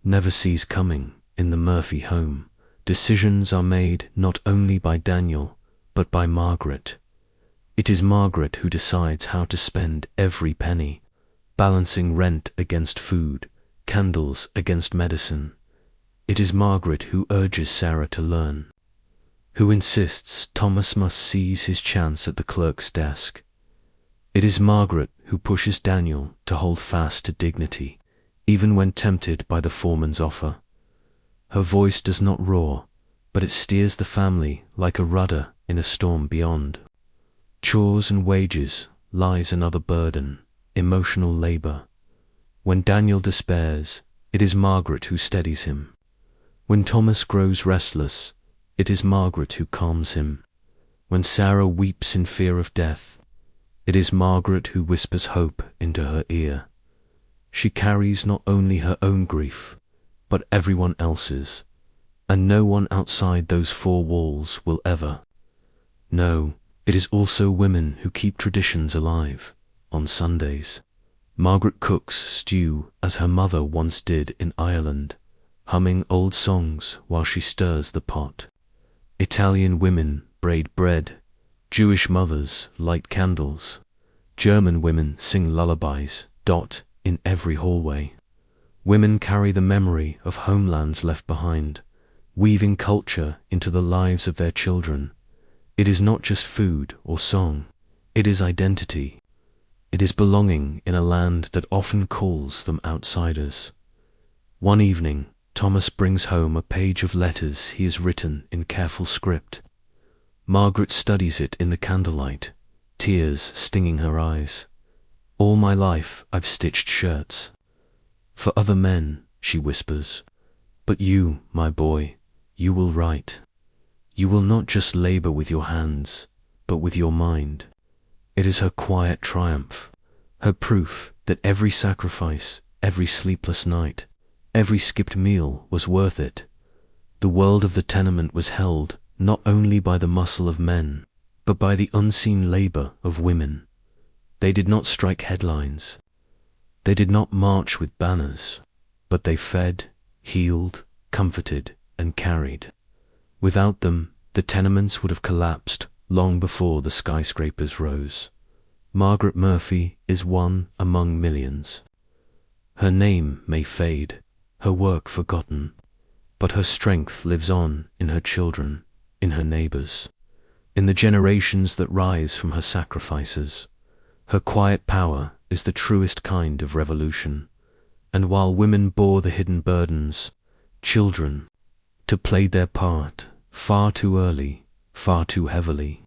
never sees coming. In the Murphy home, decisions are made not only by Daniel, but by Margaret. It is Margaret who decides how to spend every penny, balancing rent against food, candles against medicine. It is Margaret who urges Sarah to learn, who insists Thomas must seize his chance at the clerk's desk. It is Margaret who pushes Daniel to hold fast to dignity, even when tempted by the foreman's offer. Her voice does not roar, but it steers the family like a rudder in a storm beyond. Chores and wages lies another burden, emotional labor. When Daniel despairs, it is Margaret who steadies him. When Thomas grows restless, it is Margaret who calms him. When Sarah weeps in fear of death, it is Margaret who whispers hope into her ear. She carries not only her own grief, but everyone else's, and no one outside those four walls will ever. No, it is also women who keep traditions alive. On Sundays, Margaret cooks stew as her mother once did in Ireland, humming old songs while she stirs the pot. Italian women braid bread, Jewish mothers light candles, German women sing lullabies. In every hallway, women carry the memory of homelands left behind, weaving culture into the lives of their children. It is not just food or song, it is identity. It is belonging in a land that often calls them outsiders. One evening, Thomas brings home a page of letters he has written in careful script. Margaret studies it in the candlelight, tears stinging her eyes. All my life I've stitched shirts. For other men, she whispers. But you, my boy, you will write. You will not just labor with your hands, but with your mind. It is her quiet triumph, her proof that every sacrifice, every sleepless night, every skipped meal was worth it. The world of the tenement was held not only by the muscle of men, but by the unseen labor of women. They did not strike headlines. They did not march with banners, but they fed, healed, comforted, and carried. Without them, the tenements would have collapsed long before the skyscrapers rose. Margaret Murphy is one among millions. Her name may fade, her work forgotten, but her strength lives on in her children, in her neighbors, in the generations that rise from her sacrifices. Her quiet power is the truest kind of revolution, and while women bore the hidden burdens, children to play their part far too early, far too heavily,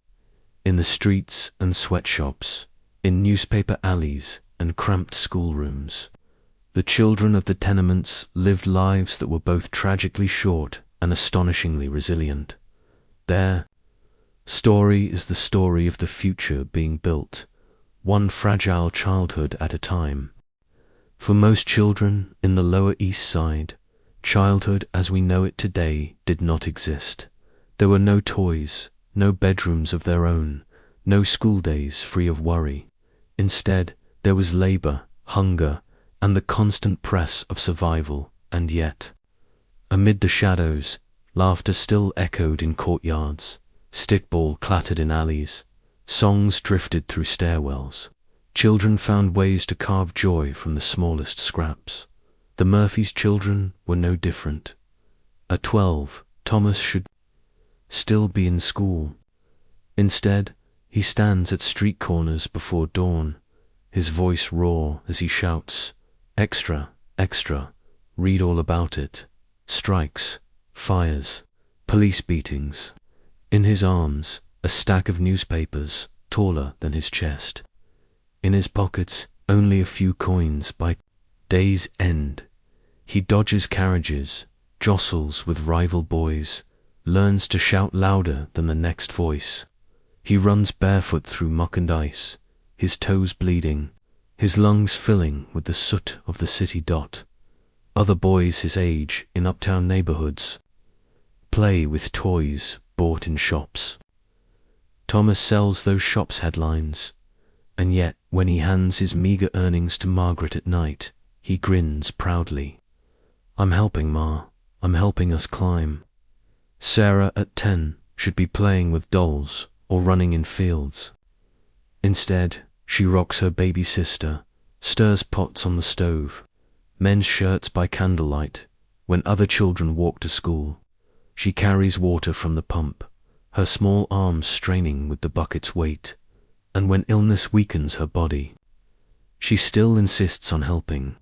in the streets and sweatshops, in newspaper alleys and cramped schoolrooms. The children of the tenements lived lives that were both tragically short and astonishingly resilient. Their story is the story of the future being built, one fragile childhood at a time. For most children in the Lower East Side, childhood as we know it today did not exist. There were no toys, no bedrooms of their own, no school days free of worry. Instead, there was labor, hunger, and the constant press of survival. And yet, amid the shadows, laughter still echoed in courtyards, stickball clattered in alleys, songs drifted through stairwells. Children found ways to carve joy from the smallest scraps. The Murphys' children were no different. At 12, Thomas should still be in school. Instead, he stands at street corners before dawn, his voice raw as he shouts, "Extra, extra, read all about it." Strikes, fires, police beatings. In his arms, a stack of newspapers taller than his chest. In his pockets, only a few coins. By day's end, he dodges carriages, jostles with rival boys, learns to shout louder than the next voice. He runs barefoot through muck and ice, his toes bleeding, his lungs filling with the soot of the city dot. Other boys his age in uptown neighborhoods play with toys bought in shops. Thomas sells those shops' headlines, and yet when he hands his meager earnings to Margaret at night, he grins proudly. "I'm helping, Ma. I'm helping us climb." Sarah at 10 should be playing with dolls or running in fields. Instead, she rocks her baby sister, stirs pots on the stove, mends shirts by candlelight. When other children walk to school, she carries water from the pump, her small arms straining with the bucket's weight. And when illness weakens her body, she still insists on helping.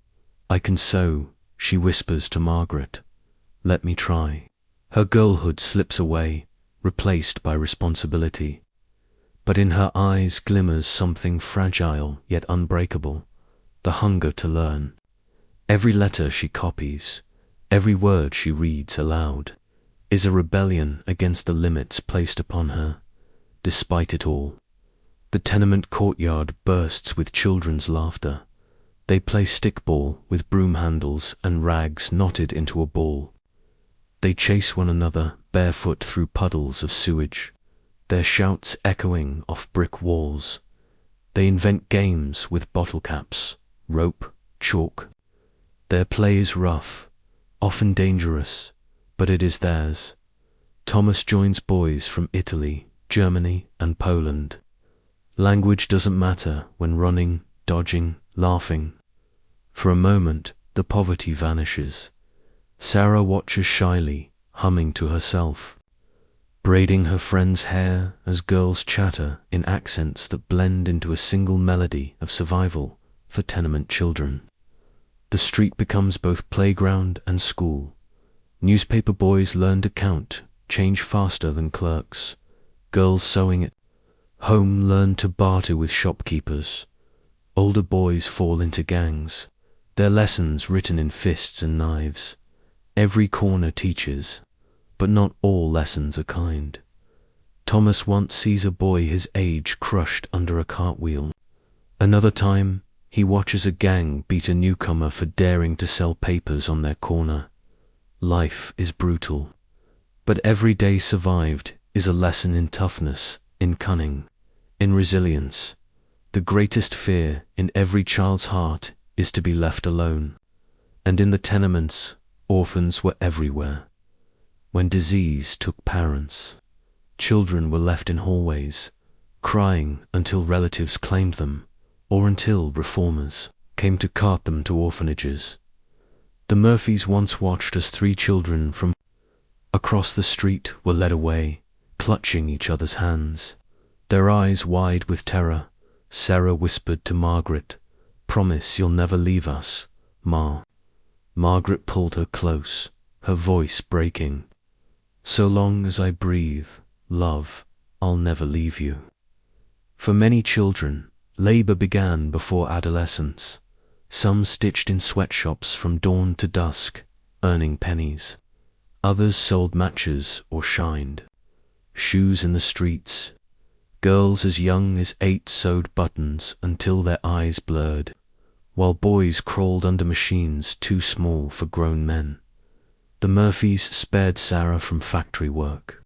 "I can sew," she whispers to Margaret. "Let me try." Her girlhood slips away, replaced by responsibility. But in her eyes glimmers something fragile yet unbreakable, the hunger to learn. Every letter she copies, every word she reads aloud, is a rebellion against the limits placed upon her. Despite it all, the tenement courtyard bursts with children's laughter. They play stickball with broom handles and rags knotted into a ball. They chase one another barefoot through puddles of sewage, their shouts echoing off brick walls. They invent games with bottle caps, rope, chalk. Their play is rough, often dangerous, but it is theirs. Thomas joins boys from Italy, Germany, and Poland. Language doesn't matter when running, dodging, laughing. For a moment, the poverty vanishes. Sarah watches shyly, humming to herself, braiding her friend's hair as girls chatter in accents that blend into a single melody of survival for tenement children. The street becomes both playground and school. Newspaper boys learn to count, change faster than clerks. Girls sewing at home learn to barter with shopkeepers. Older boys fall into gangs, their lessons written in fists and knives. Every corner teaches, but not all lessons are kind. Thomas once sees a boy his age crushed under a cartwheel. Another time, he watches a gang beat a newcomer for daring to sell papers on their corner. Life is brutal, but every day survived is a lesson in toughness, in cunning, in resilience. The greatest fear in every child's heart is to be left alone. And in the tenements, orphans were everywhere. When disease took parents, children were left in hallways, crying until relatives claimed them, or until reformers came to cart them to orphanages. The Murphys once watched as 3 children from across the street were led away, clutching each other's hands. Their eyes wide with terror, Sarah whispered to Margaret, "Promise you'll never leave us, Ma." Margaret pulled her close, her voice breaking. "So long as I breathe, love, I'll never leave you." For many children, labor began before adolescence. Some stitched in sweatshops from dawn to dusk, earning pennies. Others sold matches or shined shoes in the streets. Girls as young as 8 sewed buttons until their eyes blurred, while boys crawled under machines too small for grown men. The Murphys spared Sarah from factory work,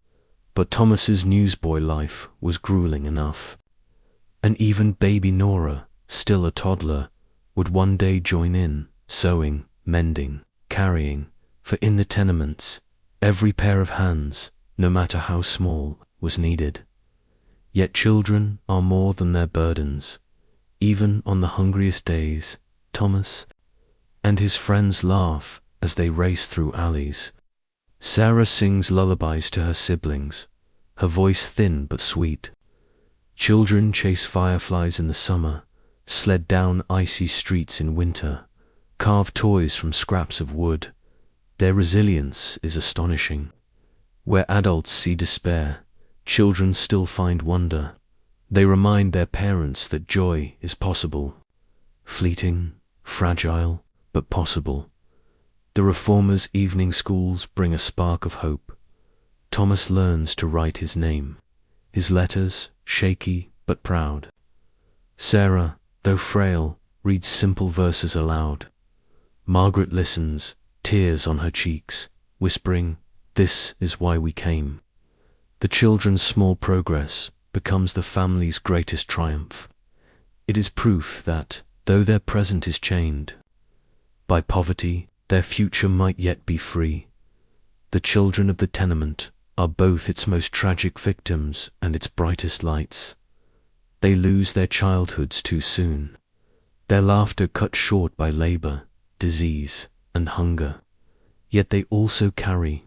but Thomas's newsboy life was grueling enough. And even baby Nora, still a toddler, would one day join in, sewing, mending, carrying, for in the tenements, every pair of hands, no matter how small, was needed. Yet children are more than their burdens. Even on the hungriest days, Thomas and his friends laugh as they race through alleys. Sarah sings lullabies to her siblings, her voice thin but sweet. Children chase fireflies in the summer, sled down icy streets in winter, carve toys from scraps of wood. Their resilience is astonishing. Where adults see despair, children still find wonder. They remind their parents that joy is possible. Fleeting, fragile, but possible. The reformers' evening schools bring a spark of hope. Thomas learns to write his name, his letters shaky but proud. Sarah, though frail, reads simple verses aloud. Margaret listens, tears on her cheeks, whispering, "This is why we came." The children's small progress becomes the family's greatest triumph. It is proof that, though their present is chained by poverty, their future might yet be free. The children of the tenement are both its most tragic victims and its brightest lights. They lose their childhoods too soon, their laughter cut short by labor, disease, and hunger. Yet they also carry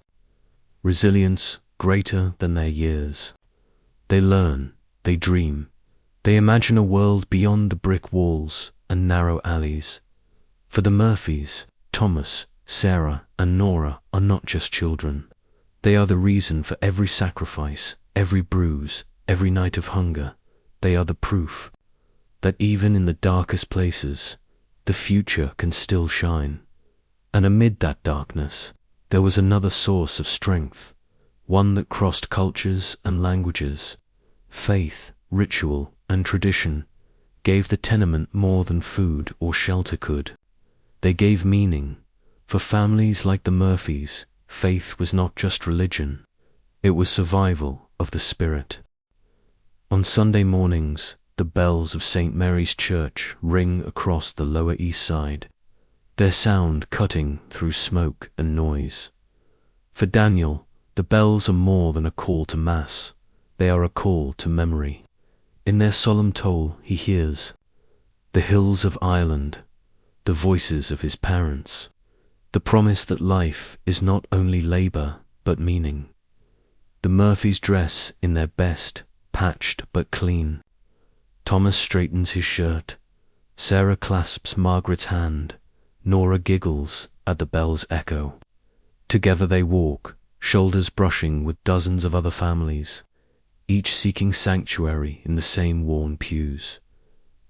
resilience greater than their years. They learn, they dream, they imagine a world beyond the brick walls and narrow alleys. For the Murphys, Thomas, Sarah, and Nora are not just children. They are the reason for every sacrifice, every bruise, every night of hunger. They are the proof that even in the darkest places, the future can still shine. And amid that darkness, there was another source of strength, one that crossed cultures and languages. Faith, ritual, and tradition gave the tenement more than food or shelter could. They gave meaning. For families like the Murphys, faith was not just religion, it was survival of the spirit. On Sunday mornings, the bells of St. Mary's Church ring across the Lower East Side, their sound cutting through smoke and noise. For Daniel, the bells are more than a call to Mass, they are a call to memory. In their solemn toll he hears the hills of Ireland, the voices of his parents, the promise that life is not only labor but meaning. The Murphys dress in their best, patched but clean. Thomas straightens his shirt. Sarah clasps Margaret's hand. Nora giggles at the bell's echo. Together they walk, shoulders brushing with dozens of other families, each seeking sanctuary in the same worn pews.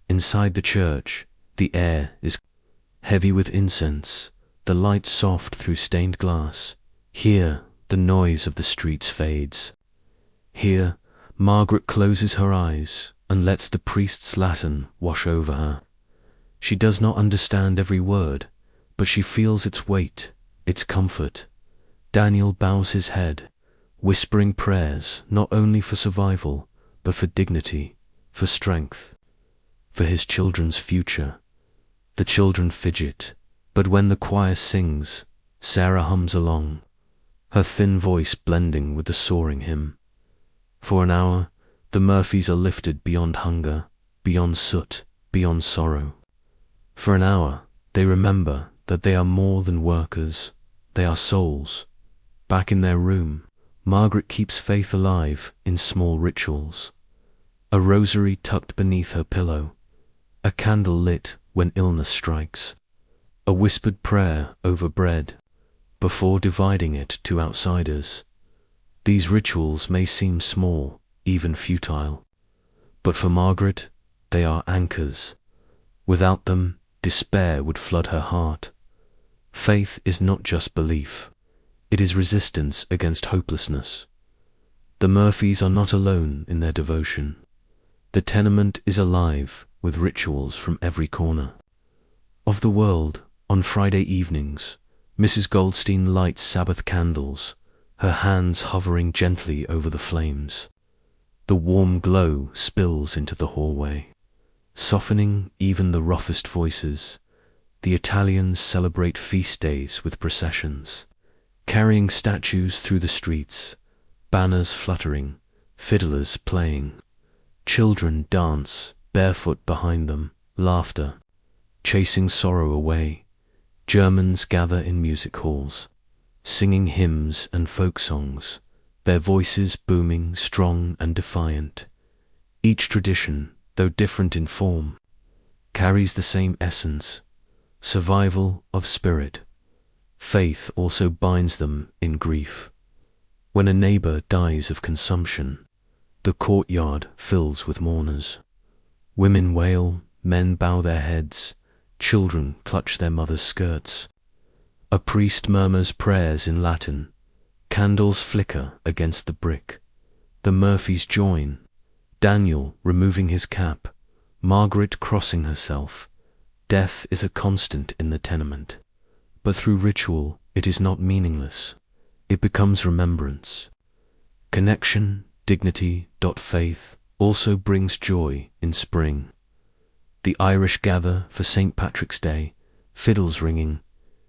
Inside the church, the air is heavy with incense, the light soft through stained glass. Here, the noise of the streets fades. Here, Margaret closes her eyes and lets the priest's Latin wash over her. She does not understand every word, but she feels its weight, its comfort. Daniel bows his head, whispering prayers not only for survival, but for dignity, for strength, for his children's future. The children fidget, but when the choir sings, Sarah hums along, her thin voice blending with the soaring hymn. For an hour, the Murphys are lifted beyond hunger, beyond soot, beyond sorrow. For an hour, they remember that they are more than workers, they are souls. Back in their room, Margaret keeps faith alive in small rituals. A rosary tucked beneath her pillow, a candle lit when illness strikes, a whispered prayer over bread before dividing it to outsiders. These rituals may seem small, even futile, but for Margaret, they are anchors. Without them, despair would flood her heart. Faith is not just belief, it is resistance against hopelessness. The Murphys are not alone in their devotion. The tenement is alive with rituals from every corner of the world. On Friday evenings, Mrs. Goldstein lights Sabbath candles, her hands hovering gently over the flames. The warm glow spills into the hallway, softening even the roughest voices. The Italians celebrate feast days with processions, carrying statues through the streets, banners fluttering, fiddlers playing. Children dance, barefoot behind them, laughter, chasing sorrow away. Germans gather in music halls, singing hymns and folk songs, their voices booming, strong and defiant. Each tradition, though different in form, carries the same essence, survival of spirit. Faith also binds them in grief. When a neighbor dies of consumption, the courtyard fills with mourners. Women wail, men bow their heads, children clutch their mothers' skirts. A priest murmurs prayers in Latin, candles flicker against the brick. The Murphys join, Daniel removing his cap, Margaret crossing herself. Death is a constant in the tenement, but through ritual it is not meaningless. It becomes remembrance. Connection, dignity, faith also brings joy in spring. The Irish gather for St. Patrick's Day, fiddles ringing,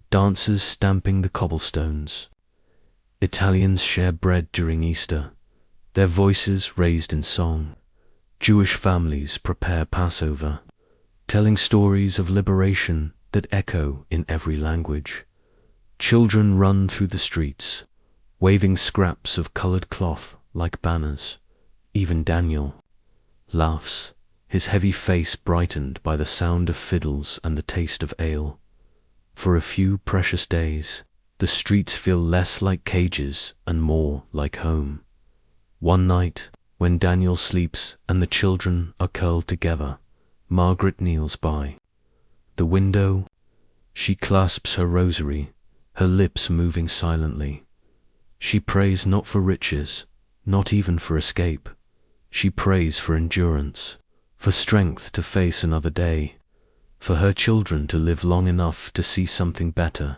dancers stamping the cobblestones. Italians share bread during Easter, their voices raised in song. Jewish families prepare Passover, telling stories of liberation that echo in every language. Children run through the streets, waving scraps of colored cloth like banners. Even Daniel laughs, his heavy face brightened by the sound of fiddles and the taste of ale. For a few precious days, the streets feel less like cages and more like home. One night, when Daniel sleeps and the children are curled together, Margaret kneels by the window. She clasps her rosary, her lips moving silently. She prays not for riches, not even for escape. She prays for endurance, for strength to face another day, for her children to live long enough to see something better.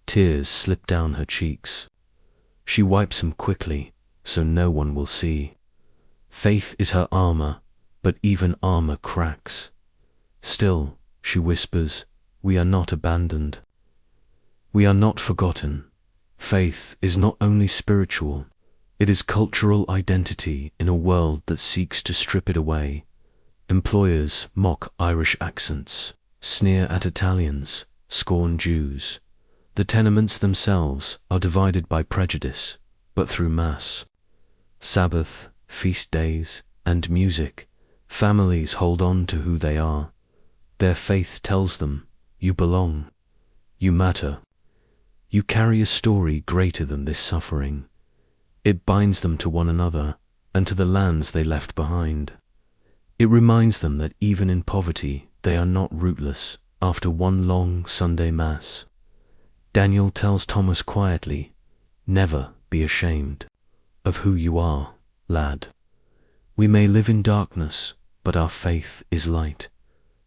Tears slip down her cheeks. She wipes them quickly, so no one will see. Faith is her armor, but even armor cracks. Still, she whispers, we are not abandoned. We are not forgotten. Faith is not only spiritual, it is cultural identity in a world that seeks to strip it away. Employers mock Irish accents, sneer at Italians, scorn Jews. The tenements themselves are divided by prejudice, but through Mass, Sabbath, feast days, and music, families hold on to who they are. Their faith tells them, you belong, you matter, you carry a story greater than this suffering. It binds them to one another and to the lands they left behind. It reminds them that even in poverty they are not rootless after one long Sunday Mass. Daniel tells Thomas quietly, never be ashamed of who you are, lad. We may live in darkness, but our faith is light.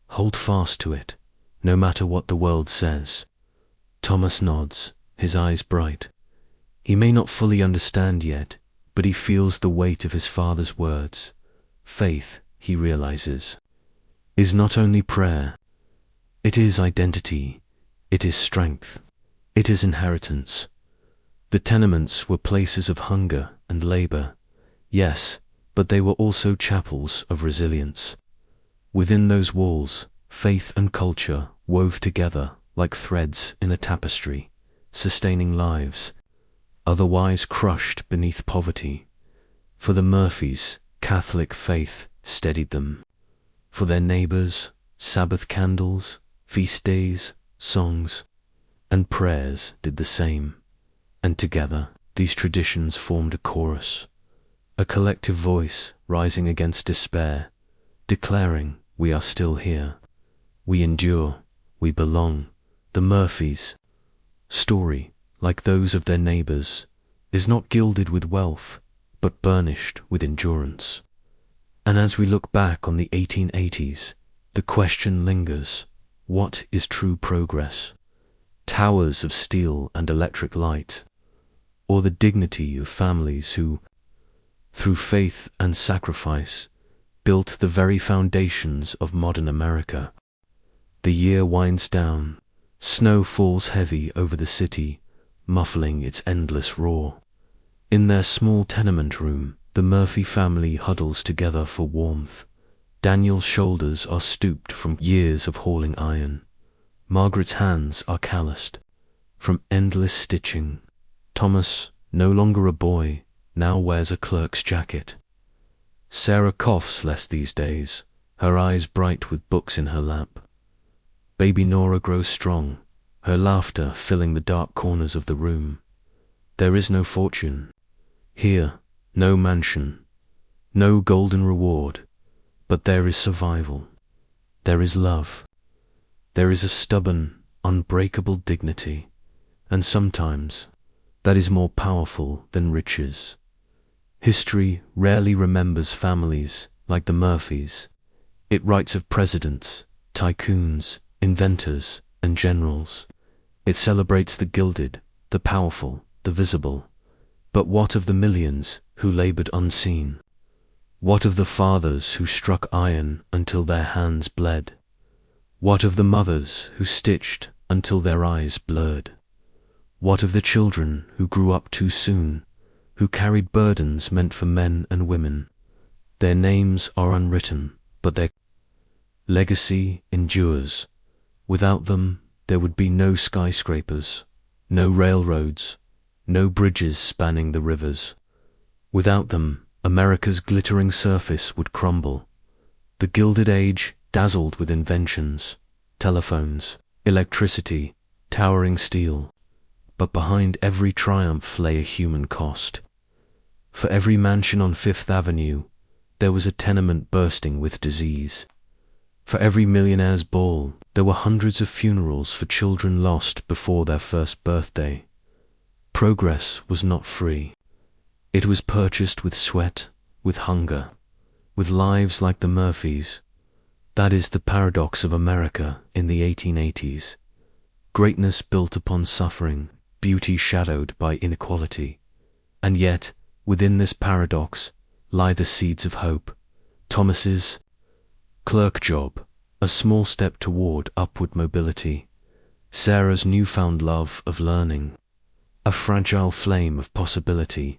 Hold fast to it, no matter what the world says. Thomas nods, his eyes bright. He may not fully understand yet, but he feels the weight of his father's words. Faith, he realizes, is not only prayer, It is identity. It is strength. It is inheritance. The tenements were places of hunger and labor, yes, but they were also chapels of resilience. Within those walls, faith and culture wove together like threads in a tapestry, sustaining lives, otherwise crushed beneath poverty. For the Murphys, Catholic faith steadied them. For their neighbors, Sabbath candles, feast days, songs, and prayers did the same. And together, these traditions formed a chorus, a collective voice rising against despair, declaring, "We are still here. We endure. We belong." The Murphys' story, like those of their neighbors, is not gilded with wealth, but burnished with endurance. And as we look back on the 1880s, the question lingers, what is true progress? Towers of steel and electric light, or the dignity of families who, through faith and sacrifice, built the very foundations of modern America? The year winds down. Snow falls heavy over the city, muffling its endless roar. In their small tenement room, the Murphy family huddles together for warmth. Daniel's shoulders are stooped from years of hauling iron. Margaret's hands are calloused from endless stitching. Thomas, no longer a boy, now wears a clerk's jacket. Sarah coughs less these days, her eyes bright with books in her lap. Baby Nora grows strong, her laughter filling the dark corners of the room. There is no fortune. Here, no mansion, no golden reward, but there is survival. There is love. There is a stubborn, unbreakable dignity, and sometimes that is more powerful than riches. History rarely remembers families like the Murphys. It writes of presidents, tycoons, inventors, and generals. It celebrates the gilded, the powerful, the visible. But what of the millions who labored unseen? What of the fathers who struck iron until their hands bled? What of the mothers who stitched until their eyes blurred? What of the children who grew up too soon, who carried burdens meant for men and women? Their names are unwritten, but their legacy endures. Without them, there would be no skyscrapers, no railroads, no bridges spanning the rivers. Without them, America's glittering surface would crumble. The Gilded Age dazzled with inventions, telephones, electricity, towering steel. But behind every triumph lay a human cost. For every mansion on Fifth Avenue, there was a tenement bursting with disease. For every millionaire's ball, there were hundreds of funerals for children lost before their first birthday. Progress was not free. It was purchased with sweat, with hunger, with lives like the Murphys. That is the paradox of America in the 1880s. Greatness built upon suffering, beauty shadowed by inequality. And yet, within this paradox, lie the seeds of hope. Thomas's clerk job, a small step toward upward mobility. Sarah's newfound love of learning, a fragile flame of possibility.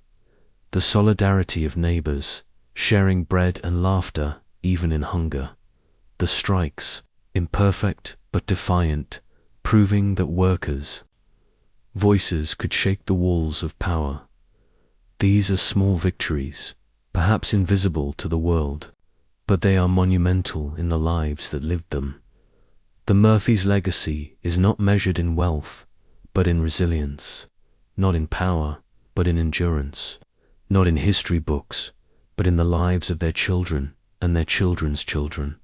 The solidarity of neighbors, sharing bread and laughter even in hunger. The strikes, imperfect but defiant, proving that workers' voices could shake the walls of power. These are small victories, perhaps invisible to the world, but they are monumental in the lives that lived them. The Murphys' legacy is not measured in wealth, but in resilience, not in power, but in endurance, not in history books, but in the lives of their children and their children's children.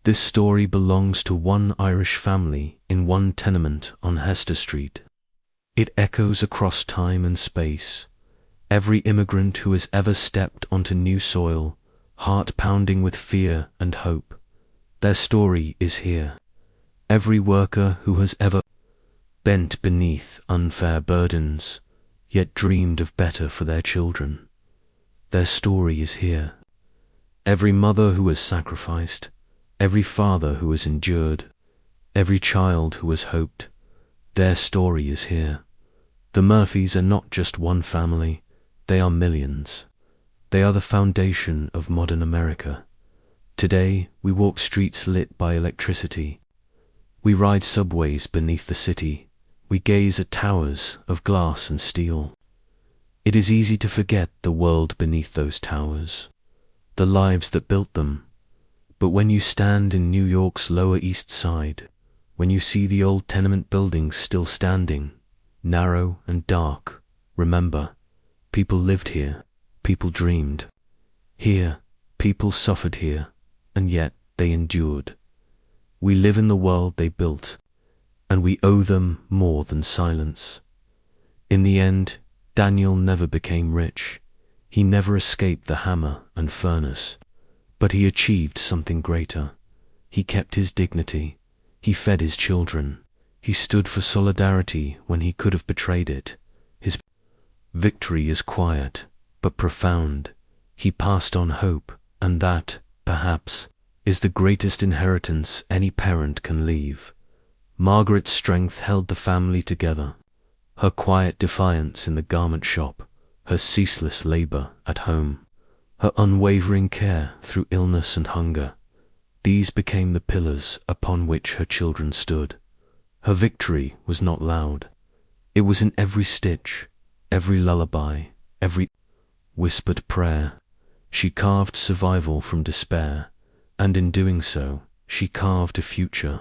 This story belongs to one Irish family in one tenement on Hester Street. It echoes across time and space. Every immigrant who has ever stepped onto new soil, heart pounding with fear and hope, their story is here. Every worker who has ever bent beneath unfair burdens, yet dreamed of better for their children, their story is here. Every mother who has sacrificed, every father who has endured, Every child who has hoped, their story is here. The Murphys are not just one family, they are millions. They are the foundation of modern America. Today, we walk streets lit by electricity. We ride subways beneath the city. We gaze at towers of glass and steel. It is easy to forget the world beneath those towers, the lives that built them. But when you stand in New York's Lower East Side, when you see the old tenement buildings still standing, narrow and dark, remember, people lived here, people dreamed. Here, people suffered here, and yet they endured. We live in the world they built, and we owe them more than silence. In the end, Daniel never became rich. He never escaped the hammer and furnace, but he achieved something greater. He kept his dignity. He fed his children. He stood for solidarity when he could have betrayed it. His victory is quiet, but profound. He passed on hope, and that, perhaps, is the greatest inheritance any parent can leave. Margaret's strength held the family together. Her quiet defiance in the garment shop, her ceaseless labor at home, her unwavering care through illness and hunger, these became the pillars upon which her children stood. Her victory was not loud. It was in every stitch, every lullaby, every whispered prayer. She carved survival from despair, and in doing so, she carved a future.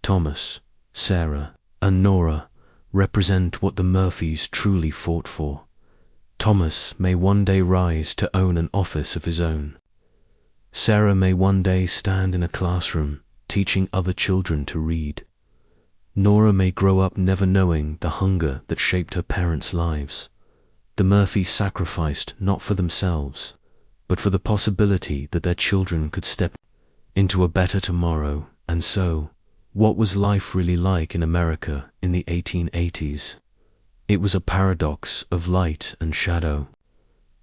Thomas, Sarah, and Nora represent what the Murphys truly fought for. Thomas may one day rise to own an office of his own. Sarah may one day stand in a classroom teaching other children to read. Nora may grow up never knowing the hunger that shaped her parents' lives. The Murphys sacrificed not for themselves, but for the possibility that their children could step into a better tomorrow. And so, what was life really like in America in the 1880s? It was a paradox of light and shadow.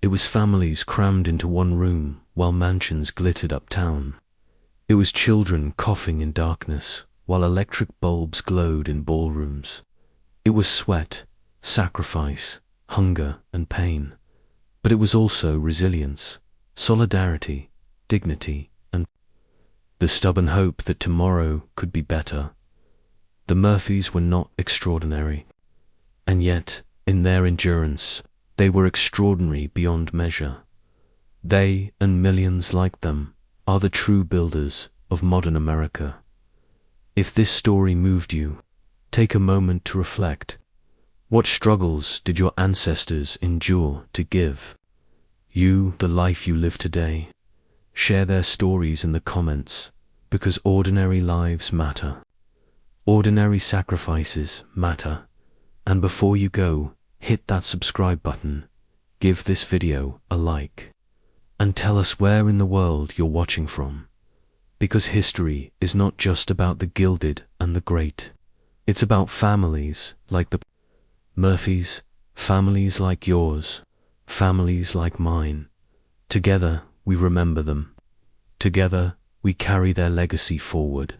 It was families crammed into one room while mansions glittered uptown. It was children coughing in darkness while electric bulbs glowed in ballrooms. It was sweat, sacrifice, hunger, and pain. But it was also resilience, solidarity, dignity, and the stubborn hope that tomorrow could be better. The Murphys were not extraordinary, and yet, in their endurance, they were extraordinary beyond measure. They, and millions like them, are the true builders of modern America. If this story moved you, take a moment to reflect. What struggles did your ancestors endure to give you the life you live today? Share their stories in the comments, because ordinary lives matter. Ordinary sacrifices matter. And before you go, hit that subscribe button, give this video a like, and tell us where in the world you're watching from. Because history is not just about the gilded and the great. It's about families like the Murphys, families like yours, families like mine. Together we remember them. Together we carry their legacy forward.